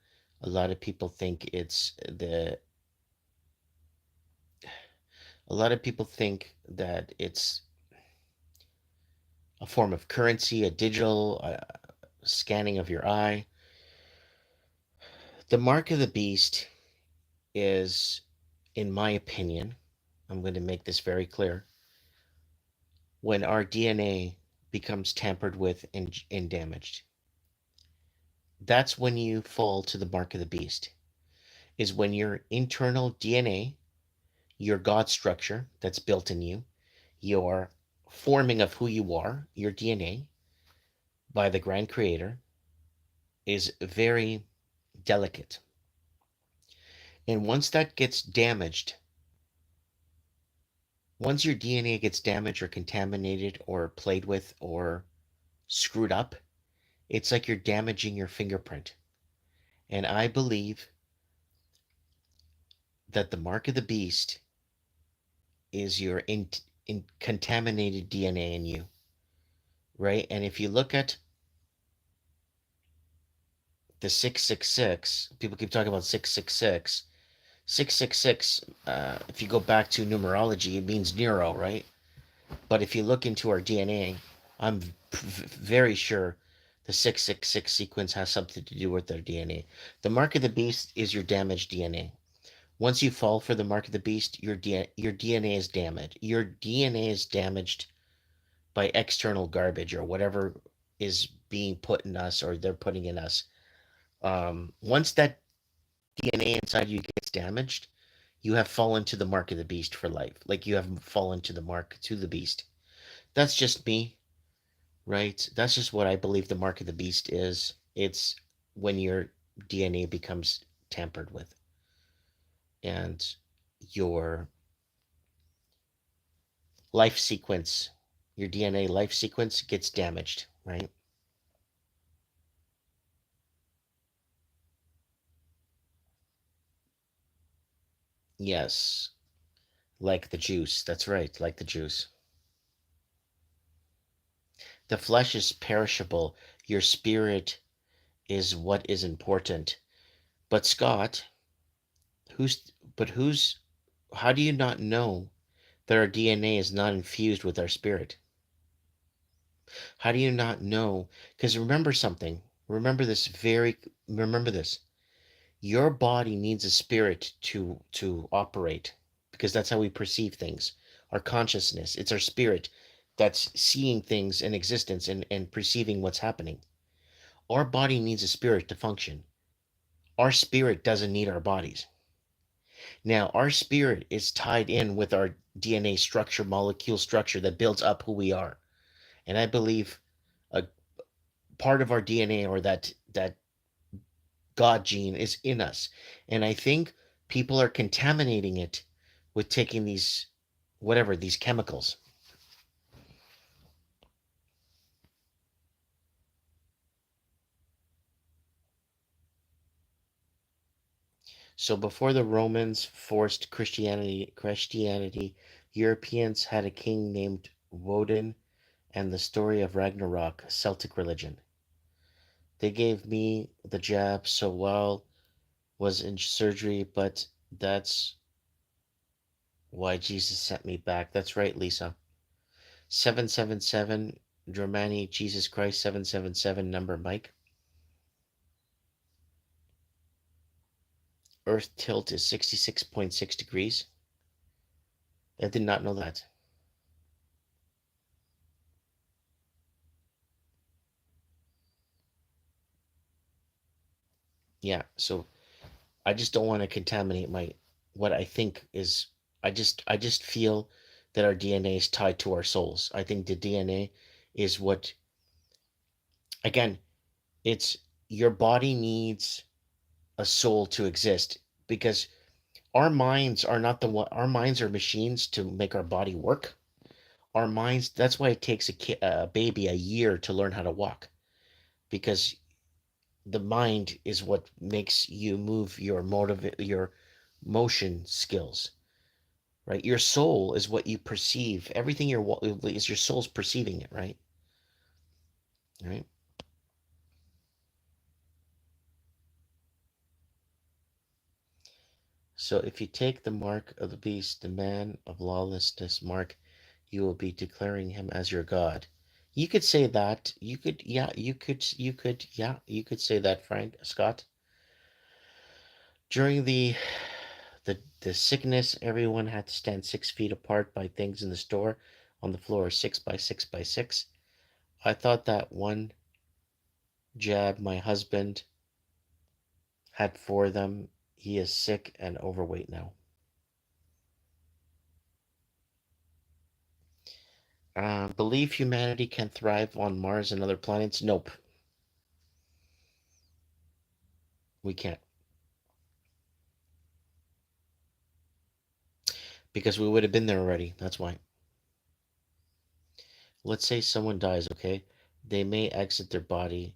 A lot of people think it's the. A lot of people think that it's a form of currency, a digital scanning of your eye. The mark of the beast is, in my opinion, I'm going to make this very clear, when our DNA becomes tampered with and damaged. That's when you fall to the mark of the beast, is when your internal DNA, your God structure that's built in you, your forming of who you are, your DNA by the grand creator, is very delicate. And once that gets damaged, once your DNA gets damaged or contaminated or played with or screwed up, it's like you're damaging your fingerprint. And I believe that the mark of the beast is your in contaminated DNA in you, right? And if you look at the 666, people keep talking about 666. 666, if you go back to numerology, it means Nero, right? But if you look into our DNA, I'm very sure the 666 sequence has something to do with their DNA. The mark of the beast is your damaged DNA. Once you fall for the mark of the beast, your DNA is damaged. Your DNA is damaged by external garbage or whatever is being put in us or they're putting in us. Once that DNA inside you gets damaged, you have fallen to the mark of the beast for life. Like you have fallen to the mark to the beast. That's just me, right? That's just what I believe the mark of the beast is. It's when your DNA becomes tampered with and your life sequence, your DNA life sequence gets damaged, right? Yes, like the juice. That's right, like the juice. The flesh is perishable. Your spirit is what is important. But Scott, who's how do you not know that our DNA is not infused with our spirit? How do you not know? Because remember something. Remember this very. Remember this. Your body needs a spirit to operate, because that's how we perceive things. Our consciousness. It's our spirit that's seeing things in existence and perceiving what's happening. Our body needs a spirit to function. Our spirit doesn't need our bodies. Now, our spirit is tied in with our DNA structure, molecule structure that builds up who we are. And I believe a part of our DNA, or that God gene, is in us. And I think people are contaminating it with taking these, whatever, these chemicals. So before the Romans forced Christianity, Europeans had a king named Woden, and the story of Ragnarok, Celtic religion. They gave me the jab so well, was in surgery, but that's why Jesus sent me back. That's right, Lisa. 777 Germany, Jesus Christ, 777 number, Mike. Earth tilt is 66.6 degrees. I did not know that. Yeah, so I just don't want to contaminate my what I think is. I just feel that our DNA is tied to our souls. I think the DNA is what, again, it's your body needs a soul to exist, because our minds are not the one. Our minds are machines to make our body work. Our minds, that's why it takes a baby a year to learn how to walk, because the mind is what makes you move your motion skills, right? Your soul is what you perceive. Everything is your soul's perceiving it, right? Right. So if you take the mark of the beast, the man of lawlessness mark, you will be declaring him as your God. You could say that. You could, yeah, you could say that, Frank Scott. During the sickness, everyone had to stand 6 feet apart by things in the store on the floor, 6 by 6 by 6. I thought that one jab my husband had for them. He is sick and overweight now. Believe humanity can thrive on Mars and other planets? Nope, we can't. Because we would have been there already. That's why. Let's say someone dies, okay? They may exit their body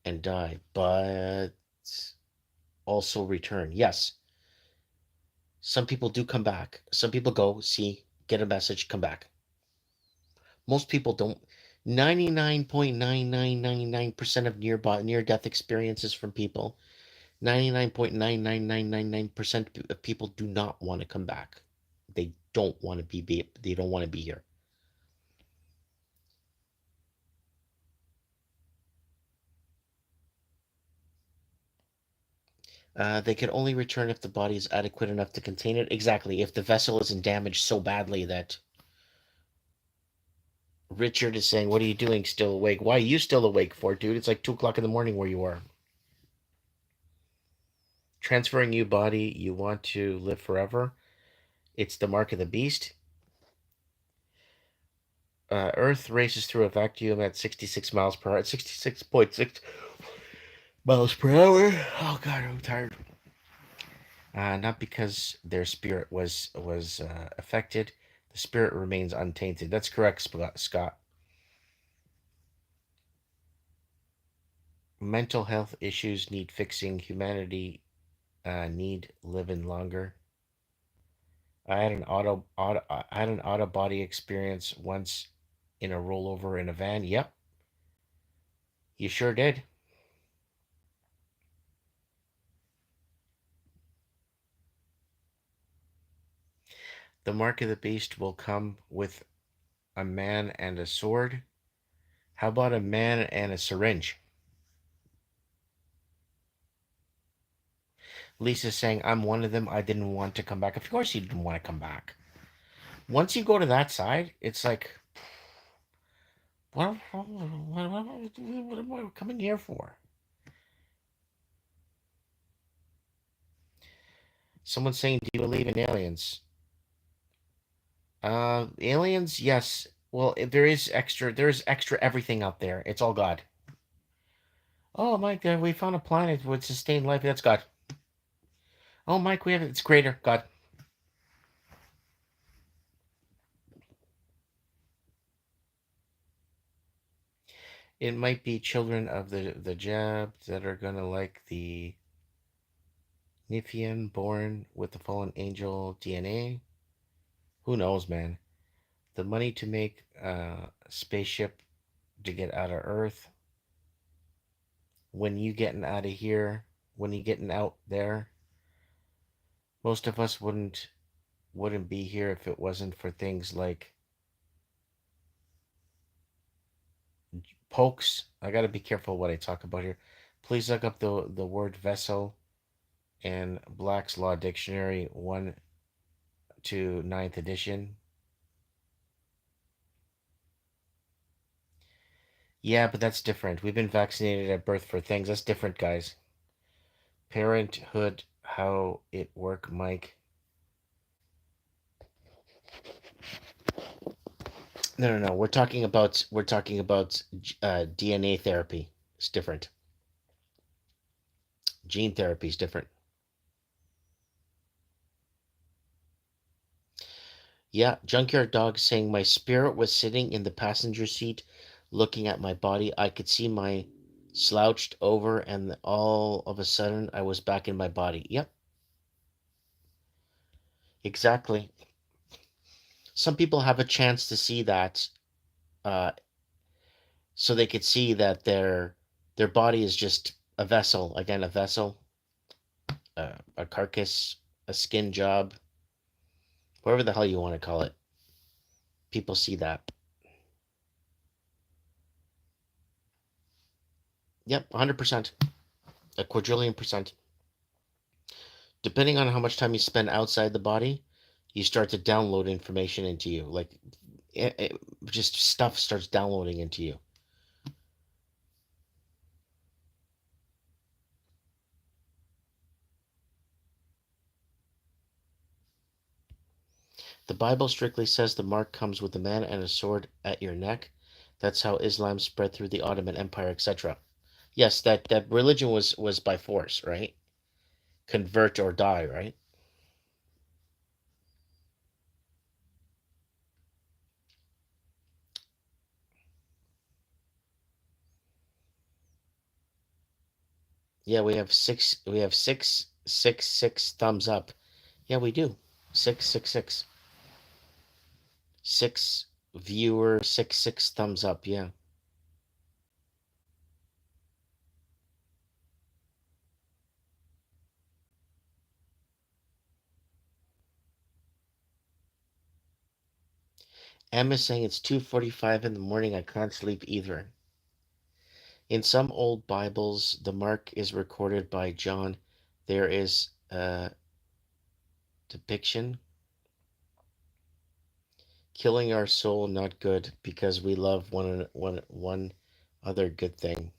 and die, but also return. Yes, some people do come back. Some people go, see, get a message, come back. Most people don't. 99.99999% of near death experiences from people, 99.99999% of people do not want to come back. They don't want to they don't want to be here. They can only return if the body is adequate enough to contain it. Exactly. If the vessel isn't damaged so badly that Richard is saying, "What are you doing still awake? Why are you still awake for, dude? It's like 2 o'clock in the morning where you are." Transferring you body, you want to live forever. It's the mark of the beast. Earth races through a vacuum at 66 miles per hour. At 66.6 miles per hour. Oh God, I'm tired. Not because their spirit was affected. The spirit remains untainted. That's correct, Scott. Mental health issues need fixing. Humanity need living longer. I had an auto body experience once in a rollover in a van. Yep, you sure did. The mark of the beast will come with a man and a sword. How about a man and a syringe? Lisa's saying, I'm one of them. I didn't want to come back. Of course, you didn't want to come back. Once you go to that side, it's like, what am I coming here for? Someone's saying, do you believe in aliens? Aliens, yes. Well, there is extra everything out there. It's all God. Oh, Mike, we found a planet with sustained life. That's God. Oh, Mike, we have it's greater. God. It might be children of the jab that are gonna like the Niphian born with the fallen angel DNA. Who knows, man? The money to make a spaceship to get out of Earth. When you getting out of here, when you getting out there, most of us wouldn't be here if it wasn't for things like pokes. I gotta be careful what I talk about here. Please look up the word vessel and Black's Law Dictionary 1 to ninth edition. Yeah, but that's different. We've been vaccinated at birth for things. That's different, guys. Parenthood, how it work, Mike. No, no, no. We're talking about DNA therapy. It's different. Gene therapy is different. Yeah, Junkyard Dog saying my spirit was sitting in the passenger seat looking at my body. I could see my slouched over and all of a sudden I was back in my body. Yep, exactly. Some people have a chance to see that uh so they could see that their body is just a vessel, again a vessel, a carcass, a skin job, whatever the hell you want to call it. People see that. Yep, 100%. A quadrillion percent. Depending on how much time you spend outside the body, you start to download information into you. Like just stuff starts downloading into you. The Bible strictly says the mark comes with a man and a sword at your neck. That's how Islam spread through the Ottoman Empire, etc. Yes, that religion was by force, right? Convert or die, right? Yeah, we have six thumbs up. Yeah, we do. 666. Six viewer, six thumbs up, yeah. Emma's saying it's 2:45 in the morning. I can't sleep either. In some old Bibles, the mark is recorded by John. There is a depiction. Killing our soul not good because we love one other good thing.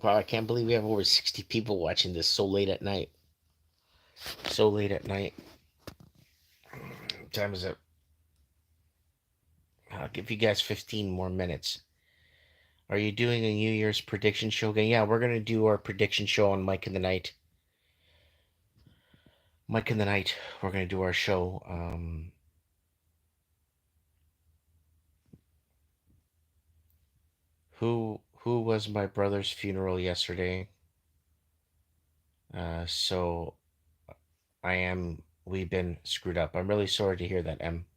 Wow, I can't believe we have over 60 people watching this so late at night. So late at night. What time is it? I'll give you guys 15 more minutes. Are you doing a New Year's prediction show again? Yeah, we're gonna do our prediction show on Mike in the Night. Mike in the Night. We're gonna do our show. Who was my brother's funeral yesterday? So we've been screwed up. I'm really sorry to hear that, Em.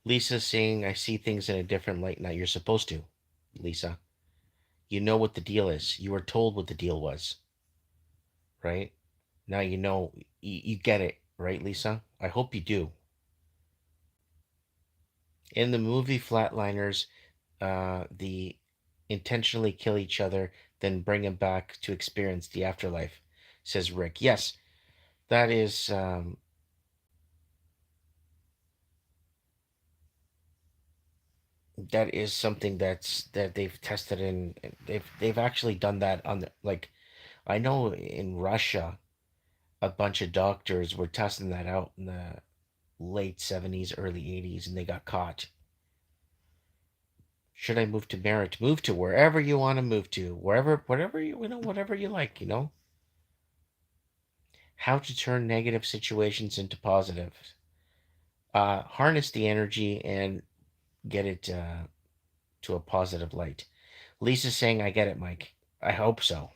Lisa saying I see things in a different light now. You're supposed to, Lisa. You know what the deal is. You were told what the deal was. right? Now you know, you get it, right, Lisa? I hope you do. In the movie Flatliners, the intentionally kill each other, then bring them back to experience the afterlife, says Rick. Yes, that is something that they've tested in. They've actually done that on the, like, I know in Russia a bunch of doctors were testing that out in the late 70s, early 80s, and they got caught. Should I move to Merritt? Move to wherever you want to move to, wherever, whatever you know, whatever you like, you know. How to turn negative situations into positive. Harness the energy and get it to a positive light. Lisa's saying, I get it, Mike. I hope so.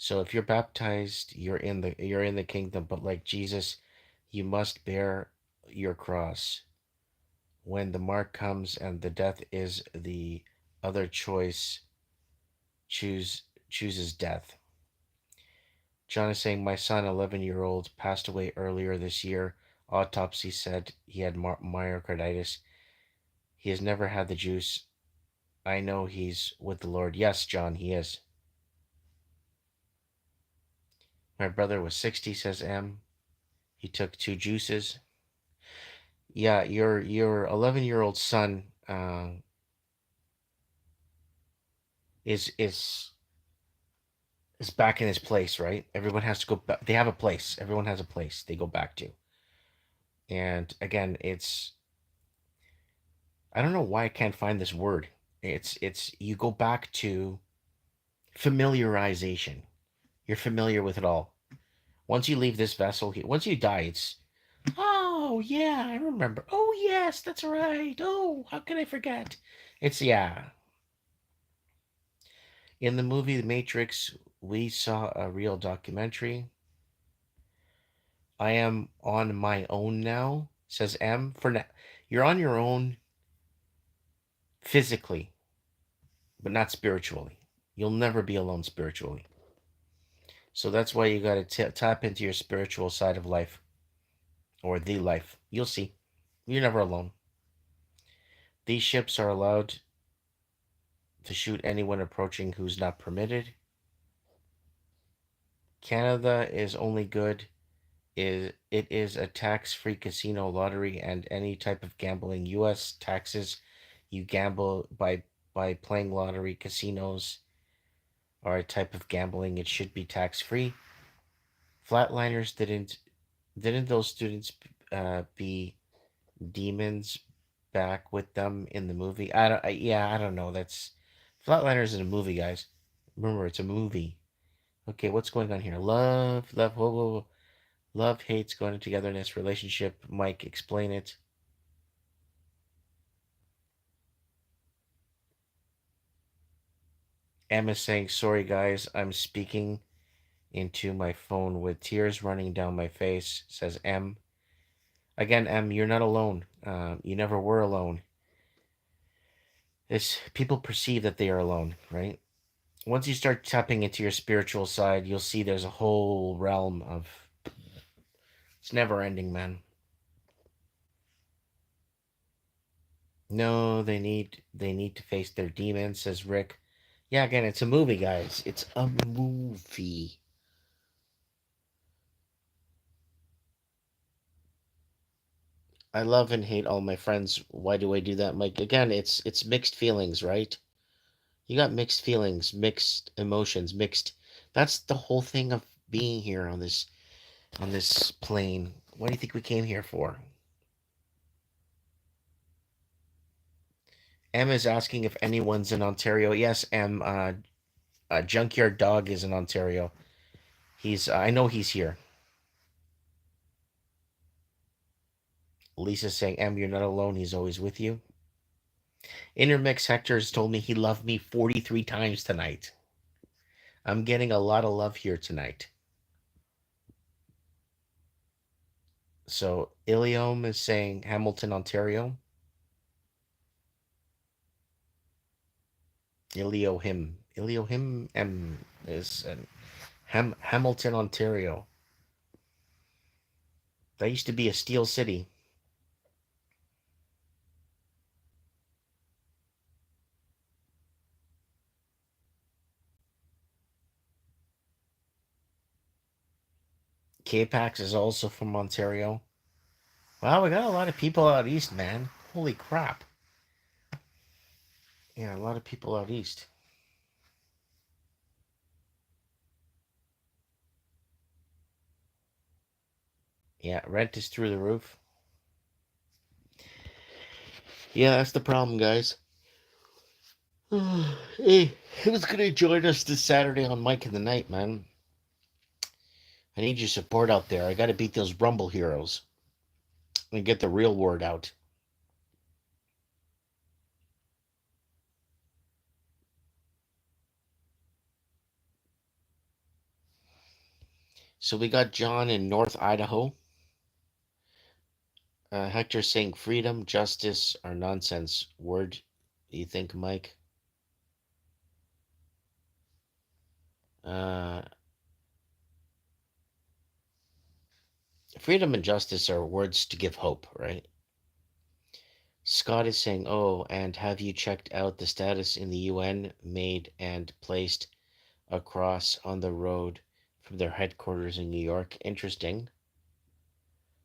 So if you're baptized, you're in the kingdom, but like Jesus, you must bear your cross. When the mark comes and the death is the other choice, chooses death. John is saying, my son, 11-year-old, passed away earlier this year. Autopsy said he had myocarditis. He has never had the juice. I know he's with the Lord. Yes, John, he is. My brother was 60, says M. He took two juices. Yeah, your 11-year-old son is back in his place, right? Everyone has to go back. They have a place. Everyone has a place they go back to. And again, it's, I don't know why I can't find this word. It's you go back to familiarization. You're familiar with it all. Once you leave this vessel here, once you die, it's, oh yeah, I remember. Oh yes, that's right. Oh, how can I forget? It's, yeah. In the movie The Matrix, we saw a real documentary. I am on my own now, says M. For now, you're on your own physically, but not spiritually. You'll never be alone spiritually. So that's why you got to tap into your spiritual side of life, or the life. You'll see. You're never alone. These ships are allowed to shoot anyone approaching who's not permitted. Canada is only good is it is a tax-free casino lottery and any type of gambling. US taxes, you gamble by playing lottery. Casinos are a type of gambling. It should be tax-free. Flatliners didn't those students be demons back with them in the movie? Yeah, I don't know. That's Flatliners in a movie, guys. Remember, it's a movie. Okay, what's going on here? Love, whoa, whoa, whoa. Love, hates, going togetherness, relationship. Mike, explain it. Emma saying, sorry guys, I'm speaking into my phone with tears running down my face, says M. Again, M, you're not alone. You never were alone. It's people perceive that they are alone, right? Once you start tapping into your spiritual side, you'll see there's a whole realm of, it's never ending, man. No, they need to face their demons, says Rick. Yeah, again, it's a movie, guys. It's a movie. I love and hate all my friends. Why do I do that, Mike? Again, it's mixed feelings, right? You got mixed feelings, mixed emotions, mixed. That's the whole thing of being here on this plane. What do you think we came here for? Em is asking if anyone's in Ontario. Yes, Em. Junkyard Dog is in Ontario. I know he's here. Lisa's saying, Em, you're not alone. He's always with you. Intermix Hector's told me he loved me 43 times tonight. I'm getting a lot of love here tonight. So Ilium is saying Hamilton, Ontario. Iliohim is in Hamilton, Ontario. That used to be a steel city. K-Pax is also from Ontario. Wow, we got a lot of people out east, man. Holy crap. Yeah, a lot of people out east. Yeah, rent is through the roof. Yeah, that's the problem, guys. Hey, who's gonna join us this Saturday on Mike in the Night, man? I need your support out there. I gotta beat those Rumble heroes and get the real word out. So we got John in North Idaho. Hector saying freedom, justice are nonsense. Word, you think, Mike? Uh, Freedom and justice are words to give hope, right? Scott is saying, oh, and have you checked out the status in the UN made and placed across on the road from their headquarters in New York? Interesting.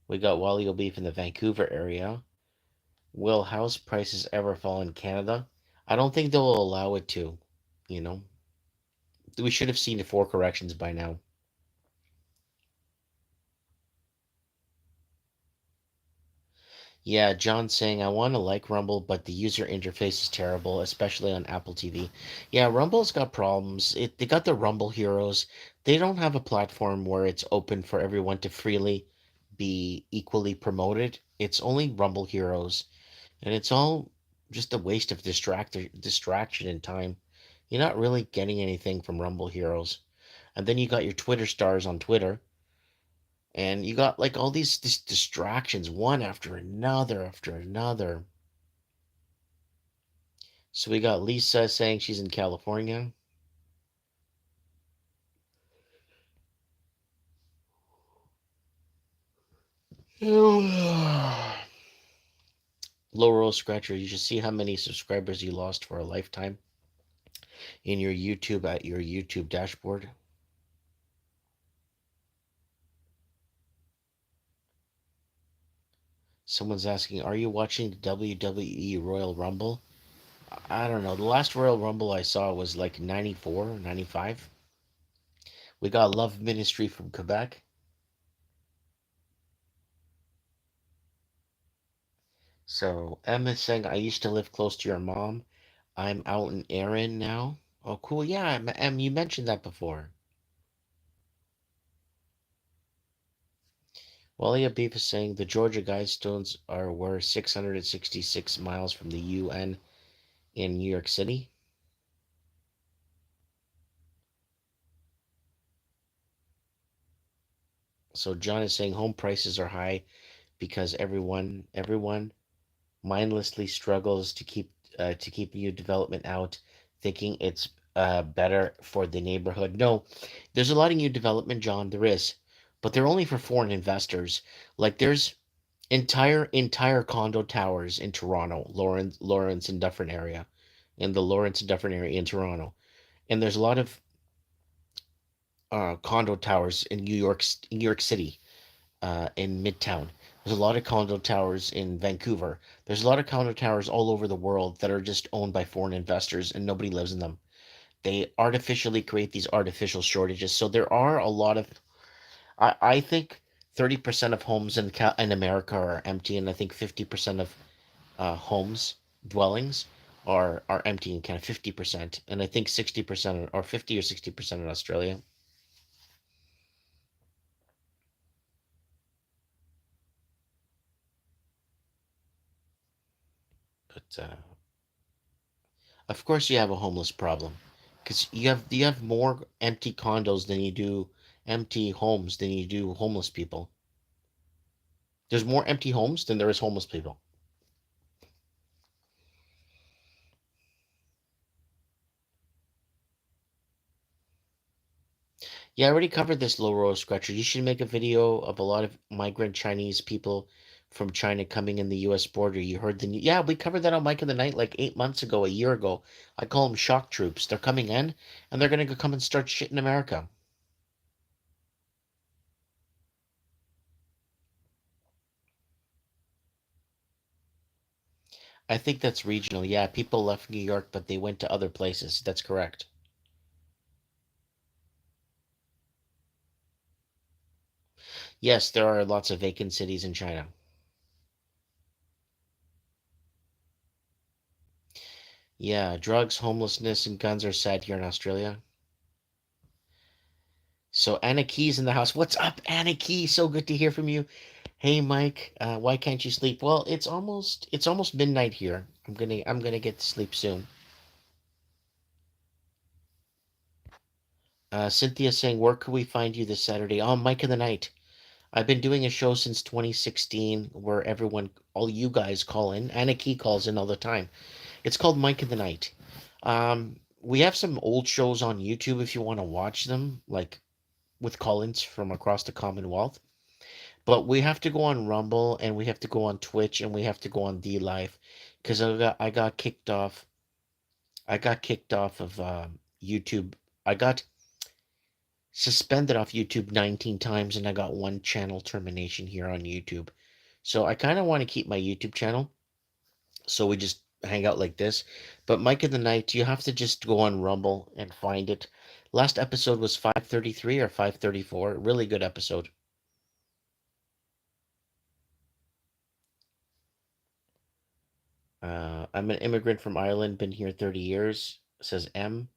We got Wally Beef in the Vancouver area. Will house prices ever fall in Canada? I don't think they'll allow it to. You know, we should have seen the four corrections by now. Yeah, John saying I want to like Rumble, but the user interface is terrible, especially on Apple TV. Yeah, Rumble's got problems. They got the Rumble Heroes. They don't have a platform where it's open for everyone to freely be equally promoted. It's only Rumble Heroes, and it's all just a waste of distraction and time. You're not really getting anything from Rumble Heroes. And then you got your Twitter stars on Twitter, and you got like all these distractions, one after another. So we got Lisa saying she's in California. Laurel Scratcher, you should see how many subscribers you lost for a lifetime in your YouTube at your YouTube dashboard. Someone's asking, are you watching the WWE Royal Rumble? I don't know. The last Royal Rumble I saw was like 94, 95. We got Love Ministry from Quebec. So Emma's saying, I used to live close to your mom. I'm out in Erin now. Oh, cool. Yeah, you mentioned that before. Walia Beef is saying the Georgia Guidestones were 666 miles from the UN in New York City. So John is saying home prices are high because everyone mindlessly struggles to keep new development out, thinking it's better for the neighborhood. No, there's a lot of new development, John. There is, but they're only for foreign investors. Like there's entire condo towers in Toronto, Lawrence and Dufferin area, in the Lawrence and Dufferin area in Toronto, and there's a lot of condo towers in New York City, in Midtown. There's a lot of condo towers in Vancouver. There's a lot of condo towers all over the world that are just owned by foreign investors and nobody lives in them. They artificially create these artificial shortages. So there are a lot of, I think 30% of homes in America are empty, and I think 50% of homes, dwellings, are empty in Canada, 50%. And I think 60% or 50 or 60% in Australia. But of course, you have a homeless problem because you have more empty condos than you do empty homes than you do homeless people. There's more empty homes than there is homeless people. Yeah, I already covered this low roller scratcher. You should make a video of a lot of migrant Chinese people from China coming in the U.S. border. You heard the Yeah, we covered that on Mike in the Night like 8 months ago, a year ago. I call them shock troops. They're coming in and they're gonna go come and start shit in America. I think that's regional. Yeah, people left New York, but they went to other places. That's correct. Yes, there are lots of vacant cities in China. Yeah, drugs, homelessness, and guns are sad here in Australia. So Anna Key's in the house. What's up, Anna Key? So good to hear from you. Hey, Mike. Why can't you sleep? Well, it's almost midnight here. I'm gonna get to sleep soon. Cynthia saying, where could we find you this Saturday? Oh, Mike in the Night. I've been doing a show since 2016 where all you guys call in. Anna Key calls in all the time. It's called Mike in the Night. We have some old shows on YouTube if you want to watch them, like with call-ins from across the Commonwealth. But we have to go on Rumble and we have to go on Twitch and we have to go on D Live because I got kicked off. I got kicked off of YouTube. I got suspended off YouTube 19 times and I got one channel termination here on YouTube. So I kind of want to keep my YouTube channel. So we just hang out like this. But Mike in the Night, you have to just go on Rumble and find it. Last episode was 533 or 534. Really good episode. I'm an immigrant from Ireland, been here 30 years, says M.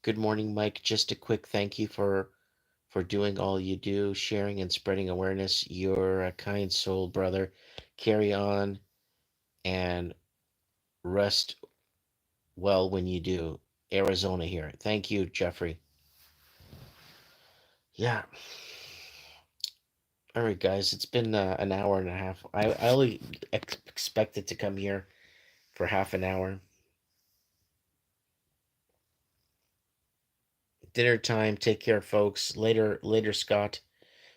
Good morning, Mike. Just a quick thank you for doing all you do, sharing and spreading awareness. You're a kind soul, brother. Carry on and rest well when you do. Arizona here. Thank you, Jeffrey. Yeah. All right, guys. It's been an hour and a half. I only expected to come here for half an hour. Dinner time. Take care, folks. Later, Scott.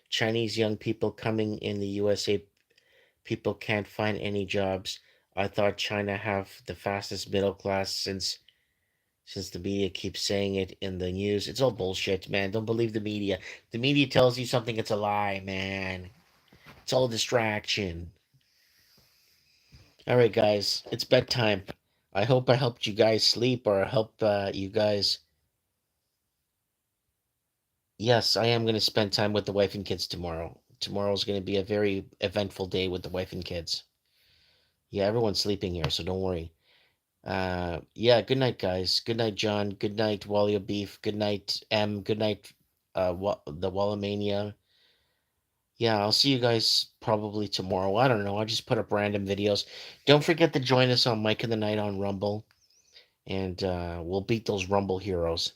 Chinese young people coming in the USA. People can't find any jobs. I thought China have the fastest middle class since the media keeps saying it in the news. It's all bullshit, man. Don't believe the media. The media tells you something, it's a lie, man. It's all a distraction. All right, guys, it's bedtime. I hope I helped you guys sleep or help you guys. Yes, I am going to spend time with the wife and kids tomorrow. Tomorrow's going to be a very eventful day with the wife and kids. Yeah, everyone's sleeping here, so don't worry. Yeah, good night, guys. Good night, John. Good night, Wally Beef. Good night, M. Good night, the Wallamania. Yeah, I'll see you guys probably tomorrow. I don't know. I'll just put up random videos. Don't forget to join us on Mike in the Night on Rumble, and we'll beat those Rumble heroes.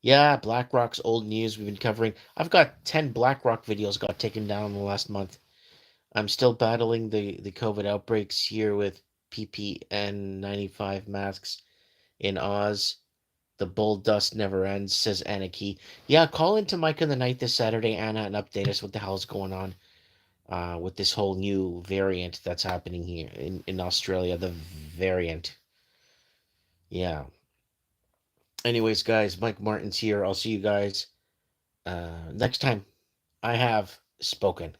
Yeah, BlackRock's old news we've been covering. I've got 10 BlackRock videos got taken down in the last month. I'm still battling the COVID outbreaks here with PPN95 masks in Oz. The bull dust never ends, says Anarchy. Yeah, call into Mike in the Night this Saturday, Anna, and update us what the hell's going on with this whole new variant that's happening here in Australia. The variant. Yeah. Anyways, guys, Mike Martin's here. I'll see you guys next time. I have spoken.